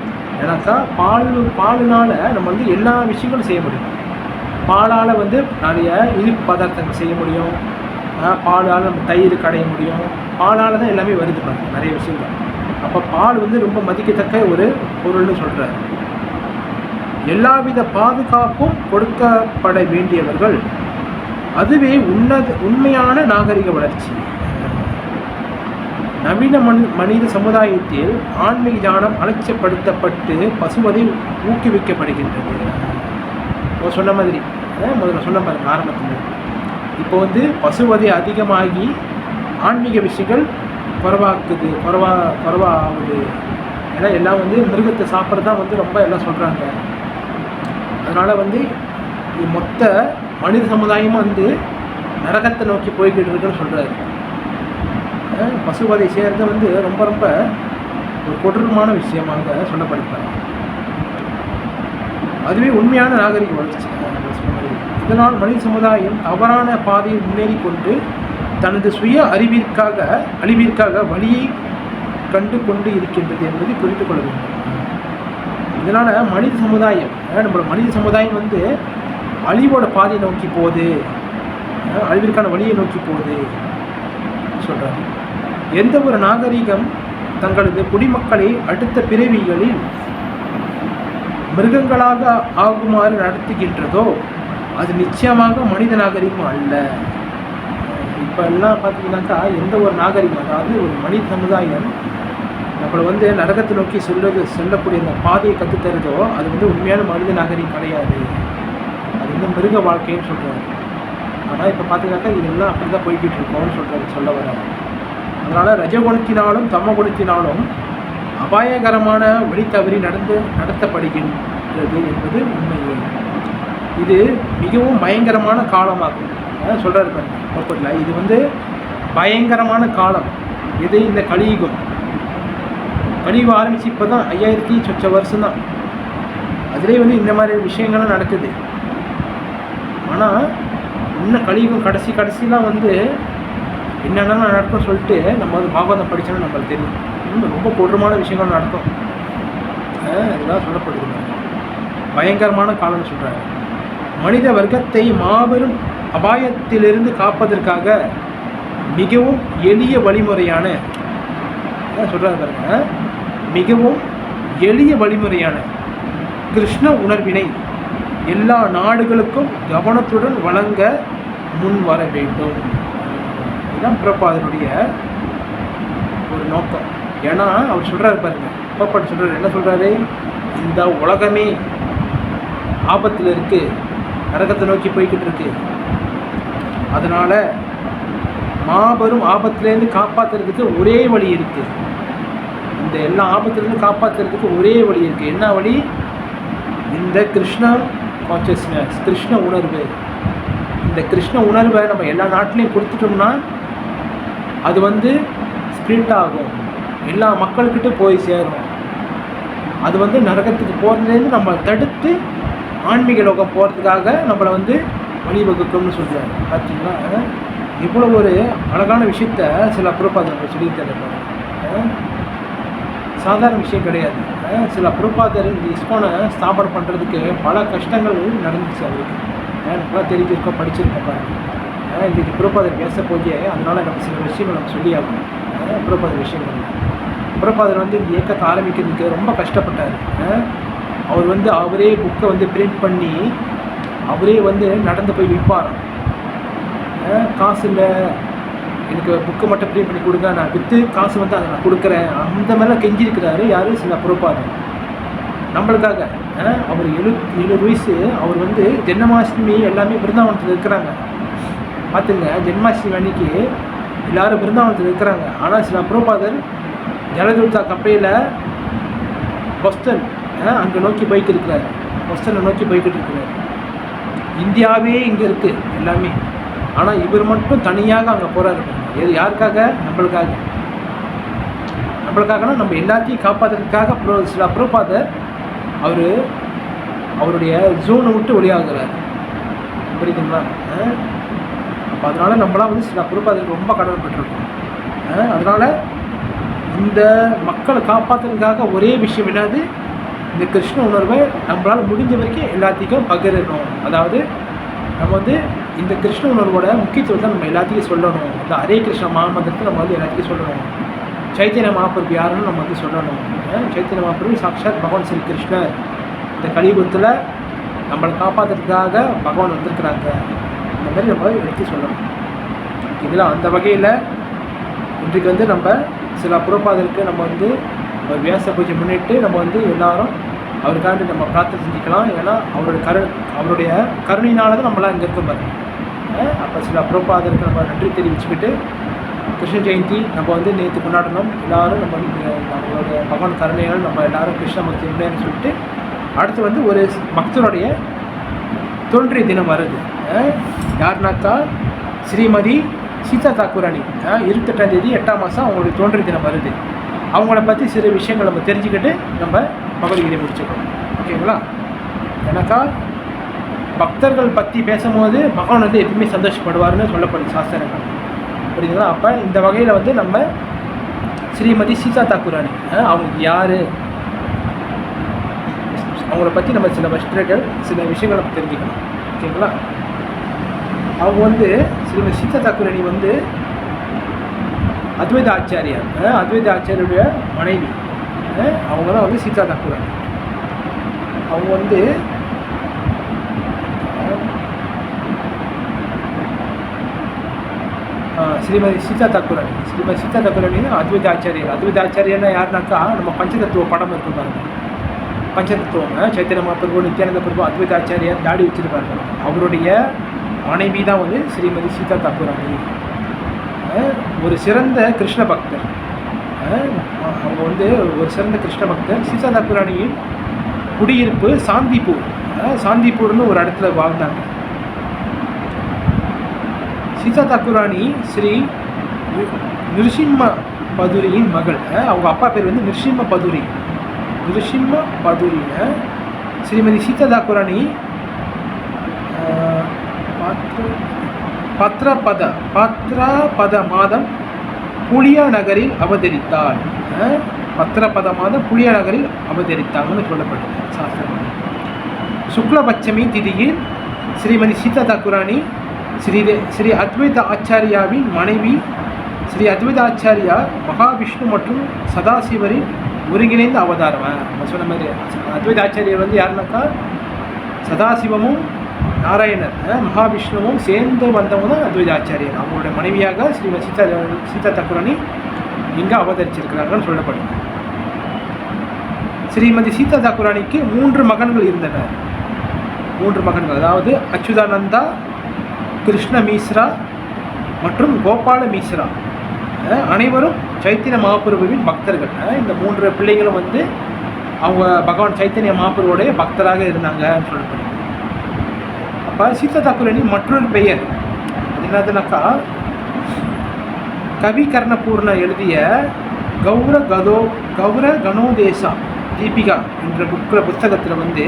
ஏன்னாக்கா பாலுனால் நம்ம வந்து எல்லா விஷயங்களும் செய்ய முடியும். பாலால் வந்து நிறைய இனிப்பு பதார்த்தங்கள் செய்ய முடியும். பாலால் நம்ம தயிர் கடைய முடியும். பாலால் தான் எல்லாமே வருது பாருங்க, நிறைய விஷயங்கள். அப்போ பால் வந்து ரொம்ப மதிக்கத்தக்க ஒரு பொருள்னு சொல்கிறார். எல்லாவித பாதுகாப்பும் கொடுக்கப்பட வேண்டியவர்கள், அதுவே உண்மையான நாகரிக வளர்ச்சி. நவீன மனித சமுதாயத்தில் ஆன்மீக ஞானம் அலட்சியப்படுத்தப்பட்டு பசுவதை ஊக்குவிக்கப்படுகின்றது. சொன்ன மாதிரி முதல்ல சொன்ன பாருங்க ஆரம்பத்தில். இப்போ வந்து பசுவதை அதிகமாகி ஆன்மீக விஷயங்கள் குறைவாகுது. ஏன்னா எல்லாம் வந்து மிருகத்தை சாப்பிட்றது தான் வந்து ரொம்ப எல்லாம் சொல்கிறாங்க. அதனால் வந்து மொத்த மனித சமுதாயமும் வந்து நரகத்தை நோக்கி போய்கிட்டு இருக்குன்னு சொல்கிறாரு. பசுவதை செய்கிறது வந்து ரொம்ப ரொம்ப ஒரு கொடூரமான விஷயமாக சொல்லப்படுகிறார். அதுவே உண்மையான நாகரிக வளர்ச்சி. இதனால் மனித சமுதாயம் தவறான பாதையில் முன்னேறி கொண்டு தனது சுய அழிவிற்காக வழியை கண்டு கொண்டு இருக்கின்றது என்பதை புரிந்து கொள்ள வேண்டும். இதனால் மனித சமுதாயம் வந்து அழிவோட பாதையை நோக்கி போகுது, அழிவிற்கான வழியை நோக்கி போகுது சொல்கிறார். எந்த ஒரு நாகரிகம் தங்களது குடிமக்களை அடுத்த பிறவிகளில் மிருகங்களாக ஆகுமாறு நடத்துகின்றதோ அது நிச்சயமாக மனித நாகரிகம் அல்ல. இப்போ எல்லாம் பார்த்தீங்கன்னாக்கா எந்த ஒரு நாகரிகம், அதாவது ஒரு மனித சமுதாயம் நம்மளை வந்து நரகத்தை நோக்கி சொல்லக்கூடிய அந்த பாதையை கற்றுத்தருதோ அது வந்து உண்மையான மனித நாகரிகம் கிடையாது, அது வந்து மிருக வாழ்க்கைன்னு சொல்கிறாரு. ஆனால் இப்போ பார்த்தீங்கன்னாக்கா இதெல்லாம் அப்படி தான் போய்கிட்டு இருக்கோம்னு சொல்ல வர்றாரு. அதனால் ரஜகுணத்தினாலும் தம குணத்தினாலும் அபாயகரமான வழி தவறி நடத்தப்படுகின்றது என்பது உண்மையே. இது மிகவும் பயங்கரமான காலமாகும் சொல்கிறாரு. இது வந்து பயங்கரமான காலம் இது. இந்த கலியுகம் ஆரம்பித்து இப்போ தான் 5000 சொச்ச வருஷம் தான். அதிலே வந்து இந்த மாதிரி விஷயங்கள்லாம் நடக்குது. ஆனால் இன்னும் கலியுகம் கடைசிலாம் வந்து என்னென்னலாம் நடக்கும் சொல்லிட்டு நம்ம வந்து பாகவதம் படித்தோன்னா நம்மளுக்கு தெரியும். இன்னும் ரொம்ப கொடூரமான விஷயங்கள் நடக்கும். இதெல்லாம் சொல்லப்படுது. பயங்கரமான காலம்னு சொல்கிறாங்க. மனித வர்க்கத்தை மாபெரும் அபாயத்திலிருந்து காப்பதற்காக மிகவும் எளிய வழிமுறையான சொல்கிறாங்க பாருங்க, மிகவும் எளிய வழிமுறையான கிருஷ்ண உணர்வினை எல்லா நாடுகளுக்கும் கவனத்துடன் வழங்க முன் வர வேண்டும். இதுதான் பிரபாதனுடைய ஒரு நோக்கம். ஏன்னா அவர் சொல்கிறாரு பாருங்க, பிரபாத் சொல்கிறார், என்ன சொல்கிறாரு, இந்த உலகமே ஆபத்தில் இருக்குது, நரகத்தை நோக்கி போய்கிட்டு இருக்கு. அதனால் மாபெரும் ஆபத்துலேருந்து காப்பாற்றுறதுக்கு ஒரே வழி இருக்குது. இந்த எல்லா ஆபத்துலேருந்து காப்பாற்றுறதுக்கு ஒரே வழி இருக்குது. என்ன வழி? இந்த கிருஷ்ண கான்ஷியஸ்னஸ், கிருஷ்ண உணர்வு. இந்த கிருஷ்ண உணர்வை நம்ம எல்லா நாட்டிலையும் கொடுத்துட்டோம்னா அது வந்து ஸ்ப்ரிட் ஆகும், எல்லா மக்கள்கிட்ட போய் சேரும். அது வந்து நரகத்துக்கு போகிறதுலேருந்து நம்ம தடுத்து ஆன்மீக லோகம் போகிறதுக்காக நம்மளை வந்து வழிவகுக்கும்னு சொல்கிறாங்க. பார்த்தீங்களா? இவ்வளோ ஒரு அழகான விஷயத்த சில பிரபாதர் சொல்லி தருவாங்க. சாதாரண விஷயம் கிடையாது. சில பிரபாதர் இந்த இஸ்கானை ஸ்தாபனம் பண்ணுறதுக்கு பல கஷ்டங்கள் நடந்துச்சு அவருக்கு. எனக்குலாம் தெரிஞ்சிருக்கோம், படிச்சிருக்கோம் பாருங்க. இன்றைக்கி பிரபாதர் பேச போய் அதனால் நம்ம சில விஷயங்கள் நம்ம சொல்லி ஆகணும். பிரபாதர் விஷயங்கள், பிரபாதர் வந்து இந்த இயக்கத்தை ஆரம்பிக்கிறதுக்கு ரொம்ப கஷ்டப்பட்டார். அவர் வந்து அவரே புக்கை வந்து பிரிண்ட் பண்ணி அவரே வந்து நடந்து போய் விற்பார். காசு இல்லை, எனக்கு புக்கை மட்டும் பிரிண்ட் பண்ணி கொடுங்க, நான் விற்று காசு வந்து அதை நான் கொடுக்குறேன், அந்த மாதிரிலாம் கெஞ்சிருக்கிறாரு. யார்? சில பிரபாதர் நம்மளுக்காக. அவர் 70 வயசு. அவர் வந்து ஜென்மாஷ்டமி எல்லாமே பிருந்தாவனத்தில் இருக்கிறாங்க. பார்த்துங்க, ஜென்மாஷ்டமி அன்னைக்கு எல்லோரும் பிருந்தாவனத்தில் இருக்கிறாங்க. ஆனால் சில பிரபாதர் ஜலதுர்தா கப்பையில் பொஸ்டன் அங்கே நோக்கி போய்க்கு இருக்கிறார். பொஸ்டனை நோக்கி போய்கிட்டு இருக்கிறார். இந்தியாவே இங்கே இருக்குது எல்லாமே. ஆனால் இவர் மட்டும் தனியாக அங்கே போகிறாரு. எது? யாருக்காக? நம்மளுக்காக. நம்மளுக்காகனா நம்ம எல்லாத்தையும் காப்பாற்றுறதுக்காக சில பிரபாதர் அவர் அவருடைய ஜோனை விட்டு வெளியாகிறார். புரியுதுங்களா? அப்போ அதனால் நம்மளாம் வந்து சில பிரபாதருக்கு ரொம்ப கடமைப்பட்டிருக்கோம். அதனால் இந்த மக்களை காப்பாற்றுறதுக்காக ஒரே விஷயம் என்னது? இந்த கிருஷ்ண உணர்வை நம்மளால் முடிஞ்ச வரைக்கும் எல்லாத்துக்கும் பகிரணும். அதாவது நம்ம வந்து இந்த கிருஷ்ண உணர்வோட முக்கியத்துவத்தை நம்ம எல்லாத்தையும் சொல்லணும். இந்த ஹரே கிருஷ்ண மகாமந்திரத்தை நம்ம வந்து எல்லாத்தையும் சொல்லணும். சைத்தன்ய மகாபிரபு யாருன்னு நம்ம வந்து சொல்லணும். சைத்தன்ய மகாபிரபு சாக்ஷாத் பகவான் ஸ்ரீ கிருஷ்ணர். இந்த கலியுகத்தில் நம்மளை காப்பாற்றுறதுக்காக பகவான் வந்திருக்கிறாங்க. இந்த மாதிரி நம்ம எடுத்து சொல்லணும். இதில் அந்த வகையில் இன்றைக்கு வந்து நம்ம சில பிரபாதருக்கு நம்ம வந்து ஒரு வியாச பூஜை முன்னிட்டு நம்ம வந்து எல்லாரும் அவருக்காண்டி நம்ம பிரார்த்தனை செஞ்சுக்கலாம். ஏன்னா அவருடைய கருணையினால தான் நம்மளாம் இங்கே இருக்க பாருங்க. அப்போ சில பிரபாதருக்கு நம்ம நன்றி தெரிவிச்சுக்கிட்டு கிருஷ்ண ஜெயந்தி நம்ம வந்து நேற்று கொண்டாடணும். எல்லோரும் நம்ம வந்து நம்மளுடைய பகவான் கருணையால் நம்ம எல்லோரும் கிருஷ்ண பக்தி இல்லைன்னு சொல்லிட்டு அடுத்து வந்து ஒரு பக்தருடைய தோன்றிய தினம் வருது. யாருனாக்கா ஸ்ரீமதி சீதா தாக்கூராணி 28ஆம் தேதி 8ஆம் மாதம் அவங்களுடைய தோன்றிய தினம் வருது. அவங்கள பற்றி சில விஷயங்கள் நம்ம தெரிஞ்சுக்கிட்டு நம்ம பகவத்கீதை முடிச்சுக்கணும். ஓகேங்களா? எனக்கா பக்தர்கள் பற்றி பேசும்போது பகவான் வந்து எப்பவுமே சந்தோஷப்படுவார்னு சொல்லப்படுது சாஸ்திரங்கள். புரியுதுங்களா? அப்போ இந்த வகையில் வந்து நம்ம ஸ்ரீமதி சீதா தாக்கூராணி அவங்க யார், அவங்கள பற்றி நம்ம சில சில விஷயங்களை நம்ம தெரிஞ்சுக்கணும். ஓகேங்களா? அவங்க வந்து ஸ்ரீமதி சீதா தாக்கூராணி வந்து அத்வைத ஆச்சாரியுடைய மனைவி. அவங்க தான் வந்து சீதா தாக்கூராணி. அவங்க வந்து ஸ்ரீமதி சீதா தாக்கூராணி அத்வைத ஆச்சாரியன்னா யாருனாக்கா நம்ம பஞ்சதத்துவ படம் இருக்கு பாருங்க. பஞ்சதத்துவம் சைத்தன்ய மகாபிரபு, நித்யானந்த பிரபு, அத்வைத ஆச்சாரியார் தாடி வச்சுருப்பாங்க. அவருடைய மனைவி தான் வந்து ஸ்ரீமதி சீதா தாக்கூராணி. ஒரு சிறந்த கிருஷ்ண பக்தர். அவங்க வந்து ஒரு சிறந்த கிருஷ்ண பக்தர். சீதா தாக்கூராணியின் குடியிருப்பு சாந்திப்பூர்னு ஒரு இடத்துல வாழ்ந்தாங்க. சீதா தாக்கூராணி ஸ்ரீ நிருசிம்ம பதுரியின் மகள். அவங்க அப்பா பேர் வந்து நிருசிம்ம பதுரி. நிருசிம்ம பதுரியில் ஸ்ரீமதி சீதா தாக்குராணி பத்ரபத மாதம் புளியா நகரில் அவதரித்தாள். பத்ரபத மாதம் புளியா நகரில் அவதரித்தாங்கன்னு சொல்லப்படுது சாஸ்திரம். சுக்லபட்சமி திதியில் ஸ்ரீமதி சீதா தாக்குராணி ஸ்ரீ அத்வைத ஆச்சாரியாவின் மனைவி. ஸ்ரீ அத்வைத ஆச்சாரியா மகாவிஷ்ணு மற்றும் சதாசிவரின் ஒருங்கிணைந்த அவதாரம். நம்ம சொன்ன மாதிரி அத்வைத ஆச்சாரியர் வந்து யாருனாக்கா சதாசிவமும் நாராயணர் மகாவிஷ்ணுவும் சேர்ந்து வந்தவங்க தான் அத்வைத ஆச்சாரியர். அவங்களுடைய மனைவியாக ஸ்ரீமதி சீதா தாக்குராணி இங்கே அவதரிச்சிருக்கிறாங்கன்னு சொல்லப்படுது. ஸ்ரீமதி சீதா தாக்குராணிக்கு 3 மகன்கள் இருந்தனர். 3 மகன்கள், அதாவது அச்சுதானந்தா, கிருஷ்ண மீஸ்ரா மற்றும் கோபால மீஸ்ரா. அனைவரும் சைத்தன்ய மகாபிரபுவின் பக்தர்கள். இந்த 3 பிள்ளைகளும் வந்து அவங்க பகவான் சைத்தன்ய மகாபிரபுவோடைய பக்தராக இருந்தாங்கன்னு சொல்லப்படுது. அப்போ சீதா தாக்குராணி மற்றொரு பெயர் அது என்னதுனாக்கா, கவி கர்ணபூர்ண எழுதிய கௌர கணோதேசா தீபிகா என்ற புத்தகத்தில் வந்து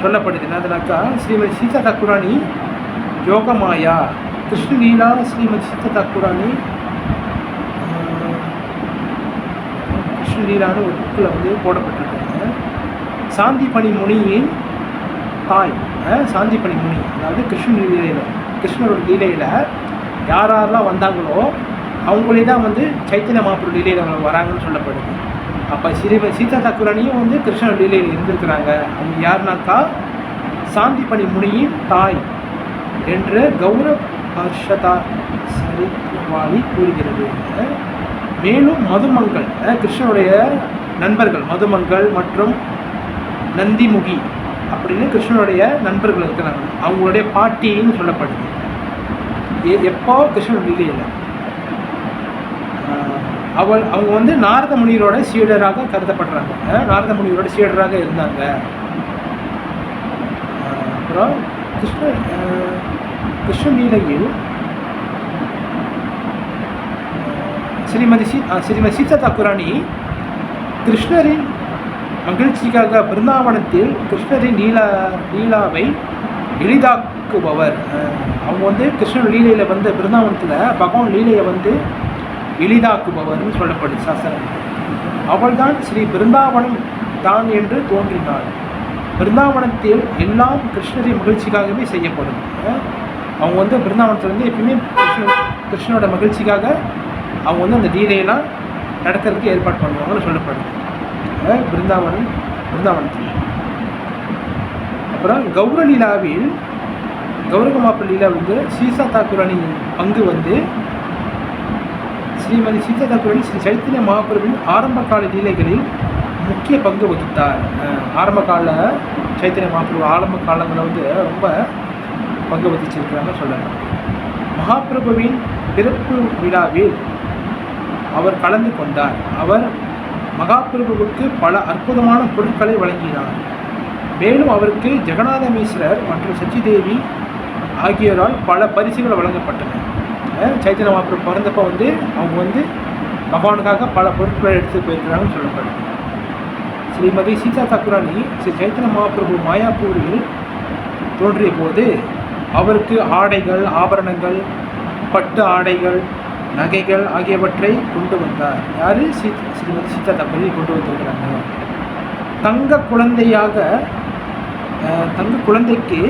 சொல்லப்படுது. என்னதுனாக்கா, ஸ்ரீமதி சீதா தாக்குராணி யோகமாயா கிருஷ்ணலீலா ஸ்ரீமதி சீதா தாக்குராணி கிருஷ்ணலீலான்னு ஒரு புக்கில் வந்து போடப்பட்டிருக்காங்க. சாந்திபனி முனியின் தாய். சாந்திபனி முனி அதாவது கிருஷ்ணரோட லீலையில் யாரெல்லாம் வந்தாங்களோ அவங்களே தான் வந்து சைத்தன்ய மகாபிரபு லீலையில் வராங்கன்னு சொல்லப்படுது. அப்போ ஸ்ரீமதி சீதா தாக்குராணியும் வந்து கிருஷ்ணர் லீலையில் இருந்திருக்கிறாங்க. அவங்க யாருனாக்கா சாந்திபனி முனியின் தாய் என்று கௌரவ ஹர்ஷதா சரிவாளி கூறுகிறது. மேலும் மதுமங்கள் கிருஷ்ணனுடைய நண்பர்கள், மதுமங்கள் மற்றும் நந்திமுகி அப்படின்னு கிருஷ்ணனுடைய நண்பர்கள் இருக்கிறாங்க. அவங்களுடைய பாட்டின்னு சொல்லப்படுது. எப்போ கிருஷ்ணன் லீலையில் அவங்க வந்து நாரத முனிவரோட சீடராக கருதப்படுறாங்க. நாரத முனிவரோட சீடராக இருந்தாங்க. அப்புறம் கிருஷ்ண லீலையில் ஸ்ரீமதி சீதா தாக்குராணி கிருஷ்ணரின் மகிழ்ச்சிக்காக பிருந்தாவனத்தில் கிருஷ்ணரின் லீலாவை எளிதாக்குபவர். அவங்க வந்து கிருஷ்ணன் லீலையில் வந்து பிருந்தாவனத்தில் பகவான் லீலையை வந்து எளிதாக்குபவர்னு சொல்லப்படுது சாஸ்திரம். அவள்தான் ஸ்ரீ பிருந்தாவனம் தான் என்று தோன்றினாள். பிருந்தாவனத்தில் எல்லாம் கிருஷ்ணரின் மகிழ்ச்சிக்காகவே செய்யப்படும். அவங்க வந்து பிருந்தாவனத்தில் வந்து எப்பயுமே கிருஷ்ணனோட மகிழ்ச்சிக்காக அவங்க வந்து அந்த லீலையெல்லாம் நடக்கிறதுக்கு ஏற்பாடு பண்ணுவாங்கன்னு சொல்லப்படுது பிருந்தாவனத்தில். அப்புறம் கௌரலீலாவில் கௌரகமாப்ப லீலா வந்து சீதா தாக்குராணி பங்கு வந்து ஸ்ரீமதி சீதா தாக்குராணி ஸ்ரீ சைத்தன்ய மகாபிரபுவின் ஆரம்ப கால லீலைகளில் முக்கிய பங்கு வகித்தார். ஆரம்ப கால சைத்தன்ய மகாபிரபு ஆரம்ப காலங்களில் வந்து ரொம்ப பங்கு வகிச்சிருக்கிறாங்க சொல்லலாம். மகாபிரபுவின் பிறப்பு விழாவில் அவர் கலந்து கொண்டார். அவர் மகாபிரபுவுக்கு பல அற்புதமான பொருட்களை வழங்கினார். மேலும் அவருக்கு ஜெகநாத மிஸ்ரர் மற்றும் சச்சிதேவி ஆகியோரால் பல பரிசுகள் வழங்கப்பட்டன. சைத்தன்ய மகாபிரபு பிறந்தப்போ வந்து அவங்க வந்து பகவானுக்காக பல பொருட்களை எடுத்து போயிருக்கிறாங்கன்னு சொல்லப்படுது. ஸ்ரீமதி சீதா தாக்குராணி ஸ்ரீ சைத்தன்ய மகாபிரபு மாயாப்பூரில் தோன்றிய போது அவருக்கு ஆடைகள், ஆபரணங்கள், பட்டு ஆடைகள், நகைகள் ஆகியவற்றை கொண்டு வந்தார். யார்? ஸ்ரீமதி சீதா தாக்குராணி கொண்டு வந்திருக்கிறாங்க. தங்க குழந்தைக்கு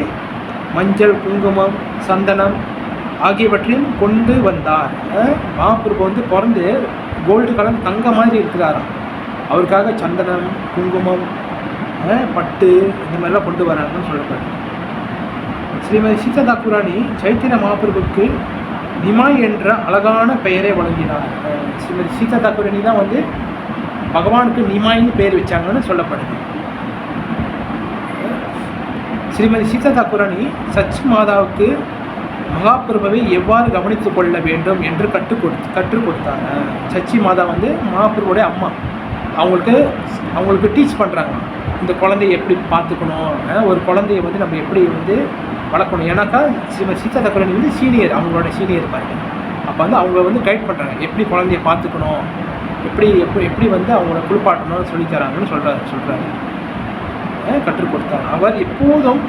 மஞ்சள், குங்குமம், சந்தனம் ஆகியவற்றையும் கொண்டு வந்தார். மகாபிரபு வந்து பிறந்து கோல்டு கலர் தங்க மாதிரி இருக்கிறாராம். அவருக்காக சந்தனம், குங்குமம், பட்டு இந்த மாதிரிலாம் கொண்டு வராங்கன்னு சொல்லப்படுது. ஸ்ரீமதி சீதா தாக்குராணி சைத்தன்ய மகாபிரபுக்கு நிமாய் என்ற அழகான பெயரை வழங்கினார். ஸ்ரீமதி சீதா தாக்குராணி தான் வந்து பகவானுக்கு நிமாயின்னு பெயர் வச்சாங்கன்னு சொல்லப்படுது. ஸ்ரீமதி சீதா தாக்குராணி சச் மாதாவுக்கு மகாபிரபுவை எவ்வாறு கவனித்துக் கொள்ள வேண்டும் என்று கற்றுக் கொடுத்தாங்க. சச்சி மாதா வந்து மகாபிரபுடைய அம்மா. அவங்களுக்கு டீச் பண்ணுறாங்க, இந்த குழந்தைய எப்படி பார்த்துக்கணும், ஒரு குழந்தைய வந்து நம்ம எப்படி வந்து வளர்க்கணும். ஏன்னாக்கா ஸ்ரீமதி சீதா தாக்குராணி வந்து சீனியர், அவங்களோட சீனியர் பாருங்க. அப்போ வந்து அவங்க வந்து கைட் பண்ணுறாங்க, எப்படி குழந்தைய பார்த்துக்கணும், எப்படி எப்படி எப்படி வந்து அவங்கள குளிப்பாட்டணும்னு சொல்லித்தராங்கன்னு சொல்கிறாரு. கற்றுக் கொடுத்தார். அவர் எப்போதும்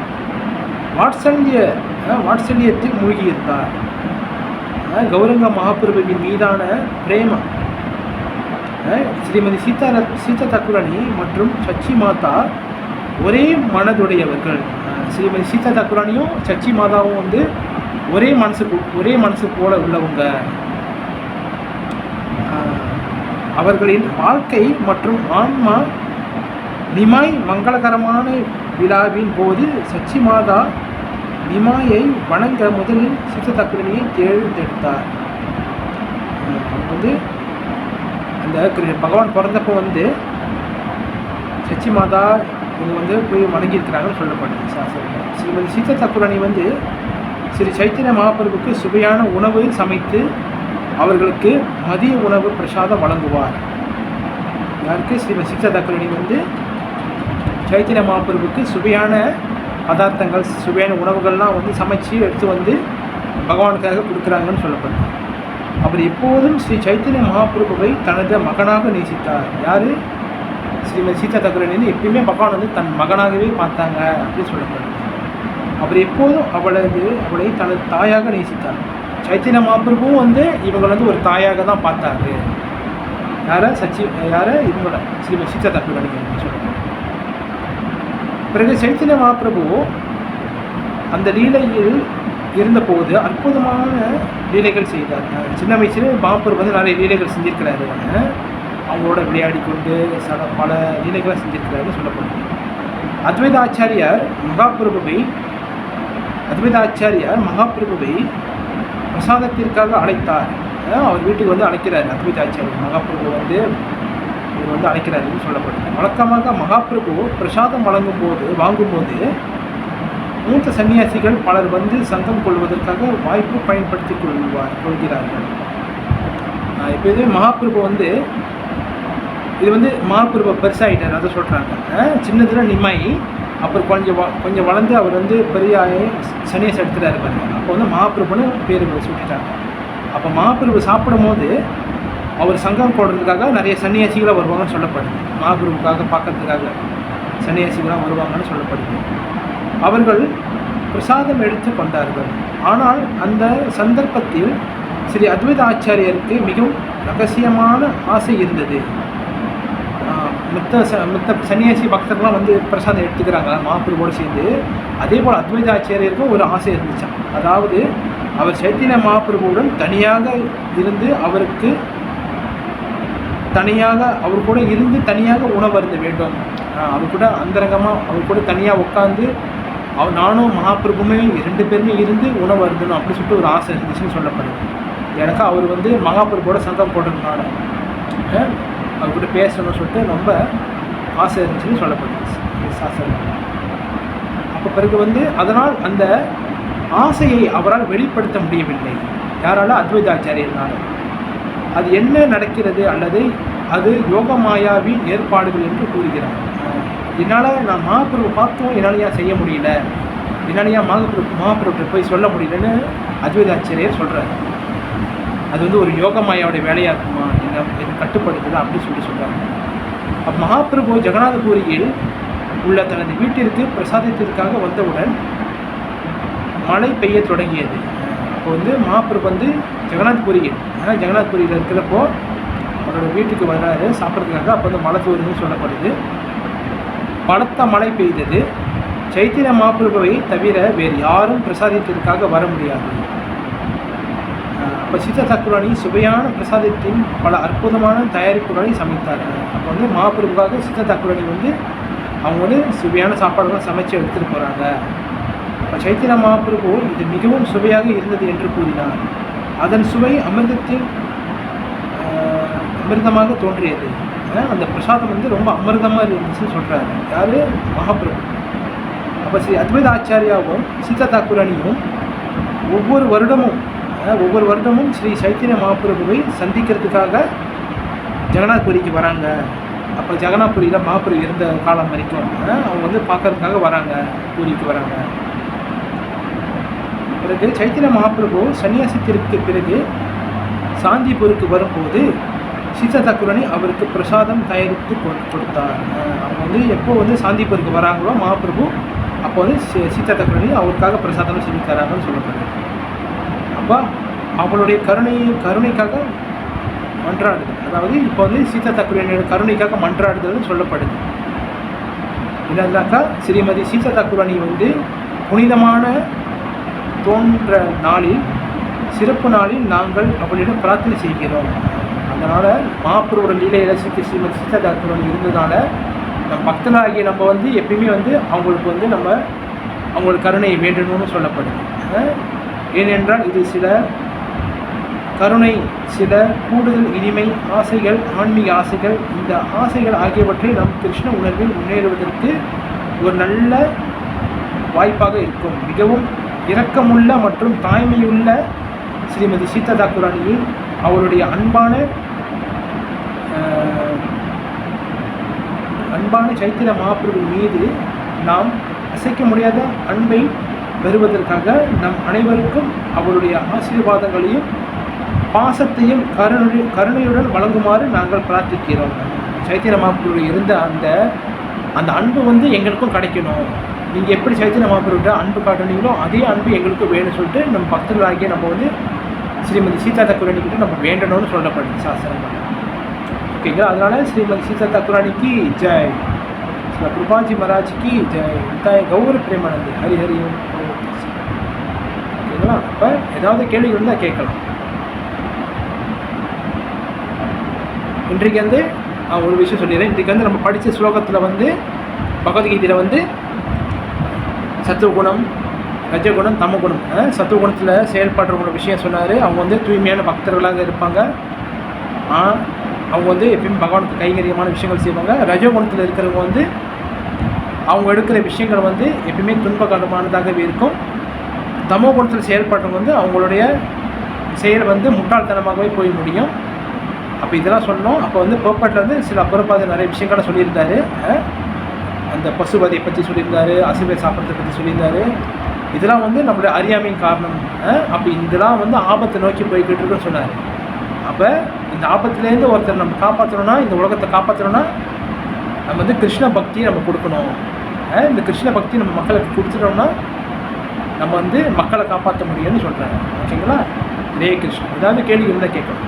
வாட்சல்யத்தில் மூழ்கியிருந்தார். கௌரங்க மகாபிரபுவின் மீதான பிரேமம். ஸ்ரீமதி சீதா தக்குரானி மற்றும் சச்சி மாதா ஒரே மனதுடையவர்கள். ஸ்ரீமதி சீதா தக்குரானியும் சச்சி மாதாவும் வந்து ஒரே மனசு போல உள்ளவங்க. அவர்களின் வாழ்க்கை மற்றும் ஆன்மா நிமாய் மங்களகரமான விழாவின் போது சச்சி மாதா நிமாயை வணங்க முதலில் சீதா தக்குரானியை தேர்ந்தெடுத்தார். வந்து அந்த பகவான் பிறந்தப்போ வந்து சச்சி மாதா இவங்க வந்து போய் வணங்கியிருக்கிறாங்கன்னு சொல்லப்படுது சாஸ்திரத்தில். ஸ்ரீமதி சீதா தக்குரானி வந்து ஸ்ரீ சைத்தன்ய மகாபிரபுக்கு சுவையான உணவு சமைத்து அவர்களுக்கு மதிய உணவு பிரசாதம் வழங்குவார். யாருக்கு? ஸ்ரீமதி சீதா தக்குரானி வந்து சைத்தன்ய மகாபிரபுக்கு சுவையான பதார்த்தங்கள், சுவையான உணவுகள்லாம் வந்து சமைச்சு எடுத்து வந்து பகவானுக்காக கொடுக்குறாங்கன்னு சொல்லப்படுது. அவர் எப்போதும் ஸ்ரீ சைத்தன்ய மகாபிரபுவை தனது மகனாக நேசித்தார். யார்? ஸ்ரீமதி சீதா தக்குரானி எப்பயுமே பகவான் வந்து தன் மகனாகவே பார்த்தாங்க அப்படின்னு சொல்லப்படுது. அவர் எப்போதும் அவளை தனது தாயாக நேசித்தார். சைத்தன்ய மகாபிரபுவும் வந்து இவங்களை வந்து ஒரு தாயாக தான் பார்த்தாரு. இவங்களோட ஸ்ரீமதி சீதா தக்குரானி சொல்லப்படுது. பிறகு சைத்தன்ய மகாபிரபு அந்த லீலையில் இருந்தபோது அற்புதமான லீலைகள் செய்தார். சின்ன வயசுல மகாபிரபு வந்து நிறைய லீலைகள் செஞ்சிருக்கிறாரு. அவங்களோட விளையாடி கொண்டு பல லீலைகளை செஞ்சிருக்கிறாருன்னு சொல்லப்படுது. அத்வைத ஆச்சாரியார் மகாபிரபுவை பிரசாதத்திற்காக அழைத்தார். அவர் வீட்டுக்கு வந்து அழைக்கிறார். அத்வைத ஆச்சாரியர் மகாபிரபு வந்து இவர் வந்து அழைக்கிறாருன்னு சொல்லப்படுது. வழக்கமாக மகாபிரபு பிரசாதம் வாங்கும்போது மூத்த சன்னியாசிகள் பலர் வந்து சங்கம் கொள்வதற்காக வாய்ப்பு பயன்படுத்தி கொள்கிறார்கள். இப்போ இது மகாபிரபு வந்து இது வந்து மகாபிரபு பெருசாகிட்டார், அதை சொல்கிறாங்க. சின்னதில் நிமாயி, அப்புறம் கொஞ்சம் வளர்ந்து அவர் வந்து பெரிய சன்னியாசி எடுத்துட்டாரு பாருங்க. அப்போ வந்து மகாபிரபுன்னு பேர் சொல்லிட்டாங்க. அப்போ மகாபிரபு சாப்பிடும் போது அவர் சங்கம் போடுறதுக்காக நிறைய சன்னியாசிகளாக வருவாங்கன்னு சொல்லப்படுது. மகாபிரபுக்காக பார்க்கறதுக்காக சன்னியாசிகளாக வருவாங்கன்னு சொல்லப்படுது. அவர்கள் பிரசாதம் எடுத்து கொண்டார்கள். ஆனால் அந்த சந்தர்ப்பத்தில் ஸ்ரீ அத்வைத ஆச்சாரியருக்கு மிகவும் ரகசியமான ஆசை இருந்தது. மித்த சன்னியாசி பக்தர்கள்லாம் வந்து பிரசாதம் எடுத்துக்கிறாங்க மகாபிரபுவோடு சேர்ந்து. அதே போல் அத்வைத ஆச்சாரியருக்கும் ஒரு ஆசை இருந்துச்சான். அதாவது அவர் சைத்தன்ய மகாபிரபுவுடன் தனியாக இருந்து அவர் கூட இருந்து தனியாக உணவு அருந்த வேண்டும். அவர் கூட அந்தரங்கமாக அவர் கூட தனியாக உட்காந்து நானும் மகாபிரபுமே 2 பேருமே இருந்து உணவு அருந்தணும் அப்படின்னு சொல்லிட்டு ஒரு ஆசை இருந்துச்சுன்னு சொல்லப்படுது. எனக்கு அவர் வந்து மகாபிரபுவோட சங்கம் போடுறதுனால அவர்கிட்ட பேசணும்னு சொல்லிட்டு ரொம்ப ஆசை இருந்துச்சுன்னு சொல்லப்படுது சாஸ்திரம். அப்போ பிறகு வந்து அதனால் அந்த ஆசையை அவரால் வெளிப்படுத்த முடியவில்லை. யாரால? அத்வைத ஆச்சாரியர்னால. அது என்ன நடக்கிறது அல்லது அது யோக மாயாவின் ஏற்பாடுகள் என்று கூறுகிறார். என்னால் நான் மகாபிரபு பார்த்தும் என்னால் ஏன் செய்ய முடியல, என்னால் ஏன் மகாபிரபு போய் சொல்ல முடியலன்னு அத்வைத ஆச்சாரியர் சொல்கிறார். அது வந்து ஒரு யோக மாயாவுடைய வேலையாக இருக்குமா, என்ன கட்டுப்படுத்துதா அப்படின்னு சொல்கிறாங்க. அப்போ மகாபிரபு ஜெகநாதபுரியில் உள்ள தனது வீட்டிற்கு பிரசாதத்திற்காக வந்தவுடன் மழை பெய்ய தொடங்கியது. அப்போ வந்து மகாபிரபு வந்து ஜெகநாத்புரியில் இருக்கிறப்போ அவரோட வீட்டுக்கு வர்றாரு சாப்பிட்றதுக்காக. அப்போ வந்து மழை தூருதுன்னு சொல்லப்படுது. பலத்த மழை பெய்தது. சைத்தன்ய மகாபிரபுவை தவிர வேறு யாரும் பிரசாதத்திற்காக வர முடியாது. அப்போ சீதா தக்குரானி சுவையான பிரசாதத்தின் பல அற்புதமான தயாரிப்புகளை சமைத்தார். அப்போ வந்து மகாபிரபுக்காக சீதா தக்குரானி வந்து அவங்க வந்து சுவையான சாப்பாடுகள் சமைச்சு எடுத்துகிட்டு போகிறாங்க. அப்போ சைத்தன்ய மகாபிரபு இது மிகவும் சுவையாக இருந்தது என்று கூறினார். அதன் சுவை அமிர்தமாக தோன்றியது. அந்த பிரசாதம் வந்து ரொம்ப அமிர்தமாக இருந்துச்சுன்னு சொல்கிறாரு. யார்? மகாபிரபு. அப்போ ஸ்ரீ அத்வைத ஆச்சாரியாவும் சீதா தக்குரானியும் ஒவ்வொரு வருடமும் ஸ்ரீ சைத்தன்ய மகாபிரபுவை சந்திக்கிறதுக்காக ஜெகநாத்புரிக்கு வராங்க. அப்போ ஜெகநாத்புரியில் மகாபிரபு இருந்த காலம் வரைக்கும் அவங்க வந்து பார்க்கறதுக்காக வராங்க, பூரிக்கு வராங்க. பிறகு சைத்தன்ய மகாபிரபு சன்னியாசத்திற்கு பிறகு சாந்திப்பூருக்கு வரும்போது சீதா தாக்குராணி அவருக்கு பிரசாதம் தயாரித்து கொடுத்தார். அவங்க வந்து எப்போ வந்து சாந்திப்பூருக்கு வராங்களோ மகாபிரபு, அப்போ வந்து சீதா தாக்குராணி அவருக்காக பிரசாதம் செஞ்சு தராங்கன்னு சொல்லப்படுது. அப்போ அவங்களுடைய கருணைக்காக மன்றாடுது. அதாவது இப்போ வந்து சீதா தாக்குராணியோட கருணைக்காக மன்றாடுதல்னு சொல்லப்படுது. என்னன்னாக்கா ஸ்ரீமதி சீதா தாக்குராணி வந்து புனிதமான தோன்ற நாளில், சிறப்பு நாளில் நாங்கள் அவளிடம் பிரார்த்தனை செய்கிறோம். அதனால் மகாபிரபுவோட லீலையில் ஸ்ரீமதி சீதா தாக்குராணி இருந்ததுனால நம்ம பக்தனாகிய நம்ம வந்து எப்பயுமே வந்து அவங்களுக்கு வந்து நம்ம அவங்களோட கருணையை வேண்டணும்னு சொல்லப்படுது. ஏனென்றால் இது சில கருணை, சில கூடுதல் இனிமை ஆசைகள், ஆன்மீக ஆசைகள், இந்த ஆசைகள் ஆகியவற்றை நம் கிருஷ்ண உணர்வில் முன்னேறுவதற்கு ஒரு நல்ல வாய்ப்பாக இருக்கும். மிகவும் இரக்கமுள்ள மற்றும் தாய்மையுள்ள ஸ்ரீமதி சீதா தாக்குராணியில் அவருடைய அன்பான சைத்தன்ய மகாபிரபு மீது நாம் அசைக்க முடியாத அன்பை பெறுவதற்காக நம் அனைவருக்கும் அவருடைய ஆசீர்வாதங்களையும் பாசத்தையும் கருணையுடன் வழங்குமாறு நாங்கள் பிரார்த்திக்கிறோம். சைத்தன்ய மகாபிரபு இருந்த அந்த அன்பு வந்து எங்களுக்கும் கிடைக்கணும். நீங்கள் எப்படி சைத்தன்ய மகாபிரபுட்ட அன்பு காட்டுனீங்களோ அதே அன்பு எங்களுக்கும் வேணும்னு சொல்லிட்டு நம்ம பக்தர்களாகிய நம்ம வந்து ஸ்ரீமதி சீதா தாக்குராணிக்கிட்ட நம்ம வேண்டணும்னு சொல்லப்படுது சாஸ்திரங்கள். ஓகேங்களா? அதனால் ஸ்ரீமதி சீதா தாக்குராணிக்கு ஜெய், ஸ்ரீ கிருபாஜி மகாராஜ்க்கு ஜெய், தாய் கௌர பிரேமானந்தி, ஹரி ஹரி. ஓகேங்களா? அப்போ ஏதாவது கேள்விகள் இருந்தால் கேட்கலாம். இன்றைக்கு வந்து ஒரு விஷயம் சொல்லிடுறேன். இன்றைக்கு வந்து நம்ம படித்த ஸ்லோகத்தில் வந்து பகவத்கீதையில் வந்து சத்துவகுணம், ரஜகுணம், தமகுணம், சத்துவகுணத்தில் செயல்படுறவங்களோட விஷயம் சொன்னார். அவங்க வந்து தூய்மையான பக்தர்களாக இருப்பாங்க. அவங்க வந்து எப்பயுமே பகவானுக்கு கைங்கரியமான விஷயங்கள் செய்வாங்க. ரஜகுணத்தில் இருக்கிறவங்க வந்து அவங்க எடுக்கிற விஷயங்கள் வந்து எப்பயுமே துன்பகரமானதாகவே இருக்கும். தமோ குணத்தில் செயல்படுறவங்க வந்து அவங்களுடைய செயல் வந்து முட்டாள்தனமாகவே போய் முடியும். அப்போ இதெல்லாம் சொன்னோம். அப்போ வந்து போப்பாட்டில் வந்து சில அப்புறப்பாத நிறைய விஷயங்களை சொல்லியிருந்தார். அந்த பசுவதையை பற்றி சொல்லியிருந்தார், அசைவை சாப்பிட்றதை பற்றி சொல்லியிருந்தார். இதெல்லாம் வந்து நம்மளுடைய அறியாமையின் காரணம். அப்போ இதெல்லாம் வந்து ஆபத்தை நோக்கி போய்கிட்டு இருக்குன்னு சொன்னார். அப்போ இந்த ஆபத்துலேருந்து ஒருத்தர் நம்ம காப்பாற்றணும்னா, இந்த உலகத்தை காப்பாற்றணும்னா நம்ம வந்து கிருஷ்ண பக்தியை நம்ம கொடுக்கணும். இந்த கிருஷ்ண பக்தி நம்ம மக்களுக்கு கொடுத்துட்டோம்னா நம்ம வந்து மக்களை காப்பாற்ற முடியும்னு சொல்கிறாங்க. ஓகேங்களா? ஹரே கிருஷ்ணன். ஏதாவது கேள்வி இருந்தால் கேட்கணும்.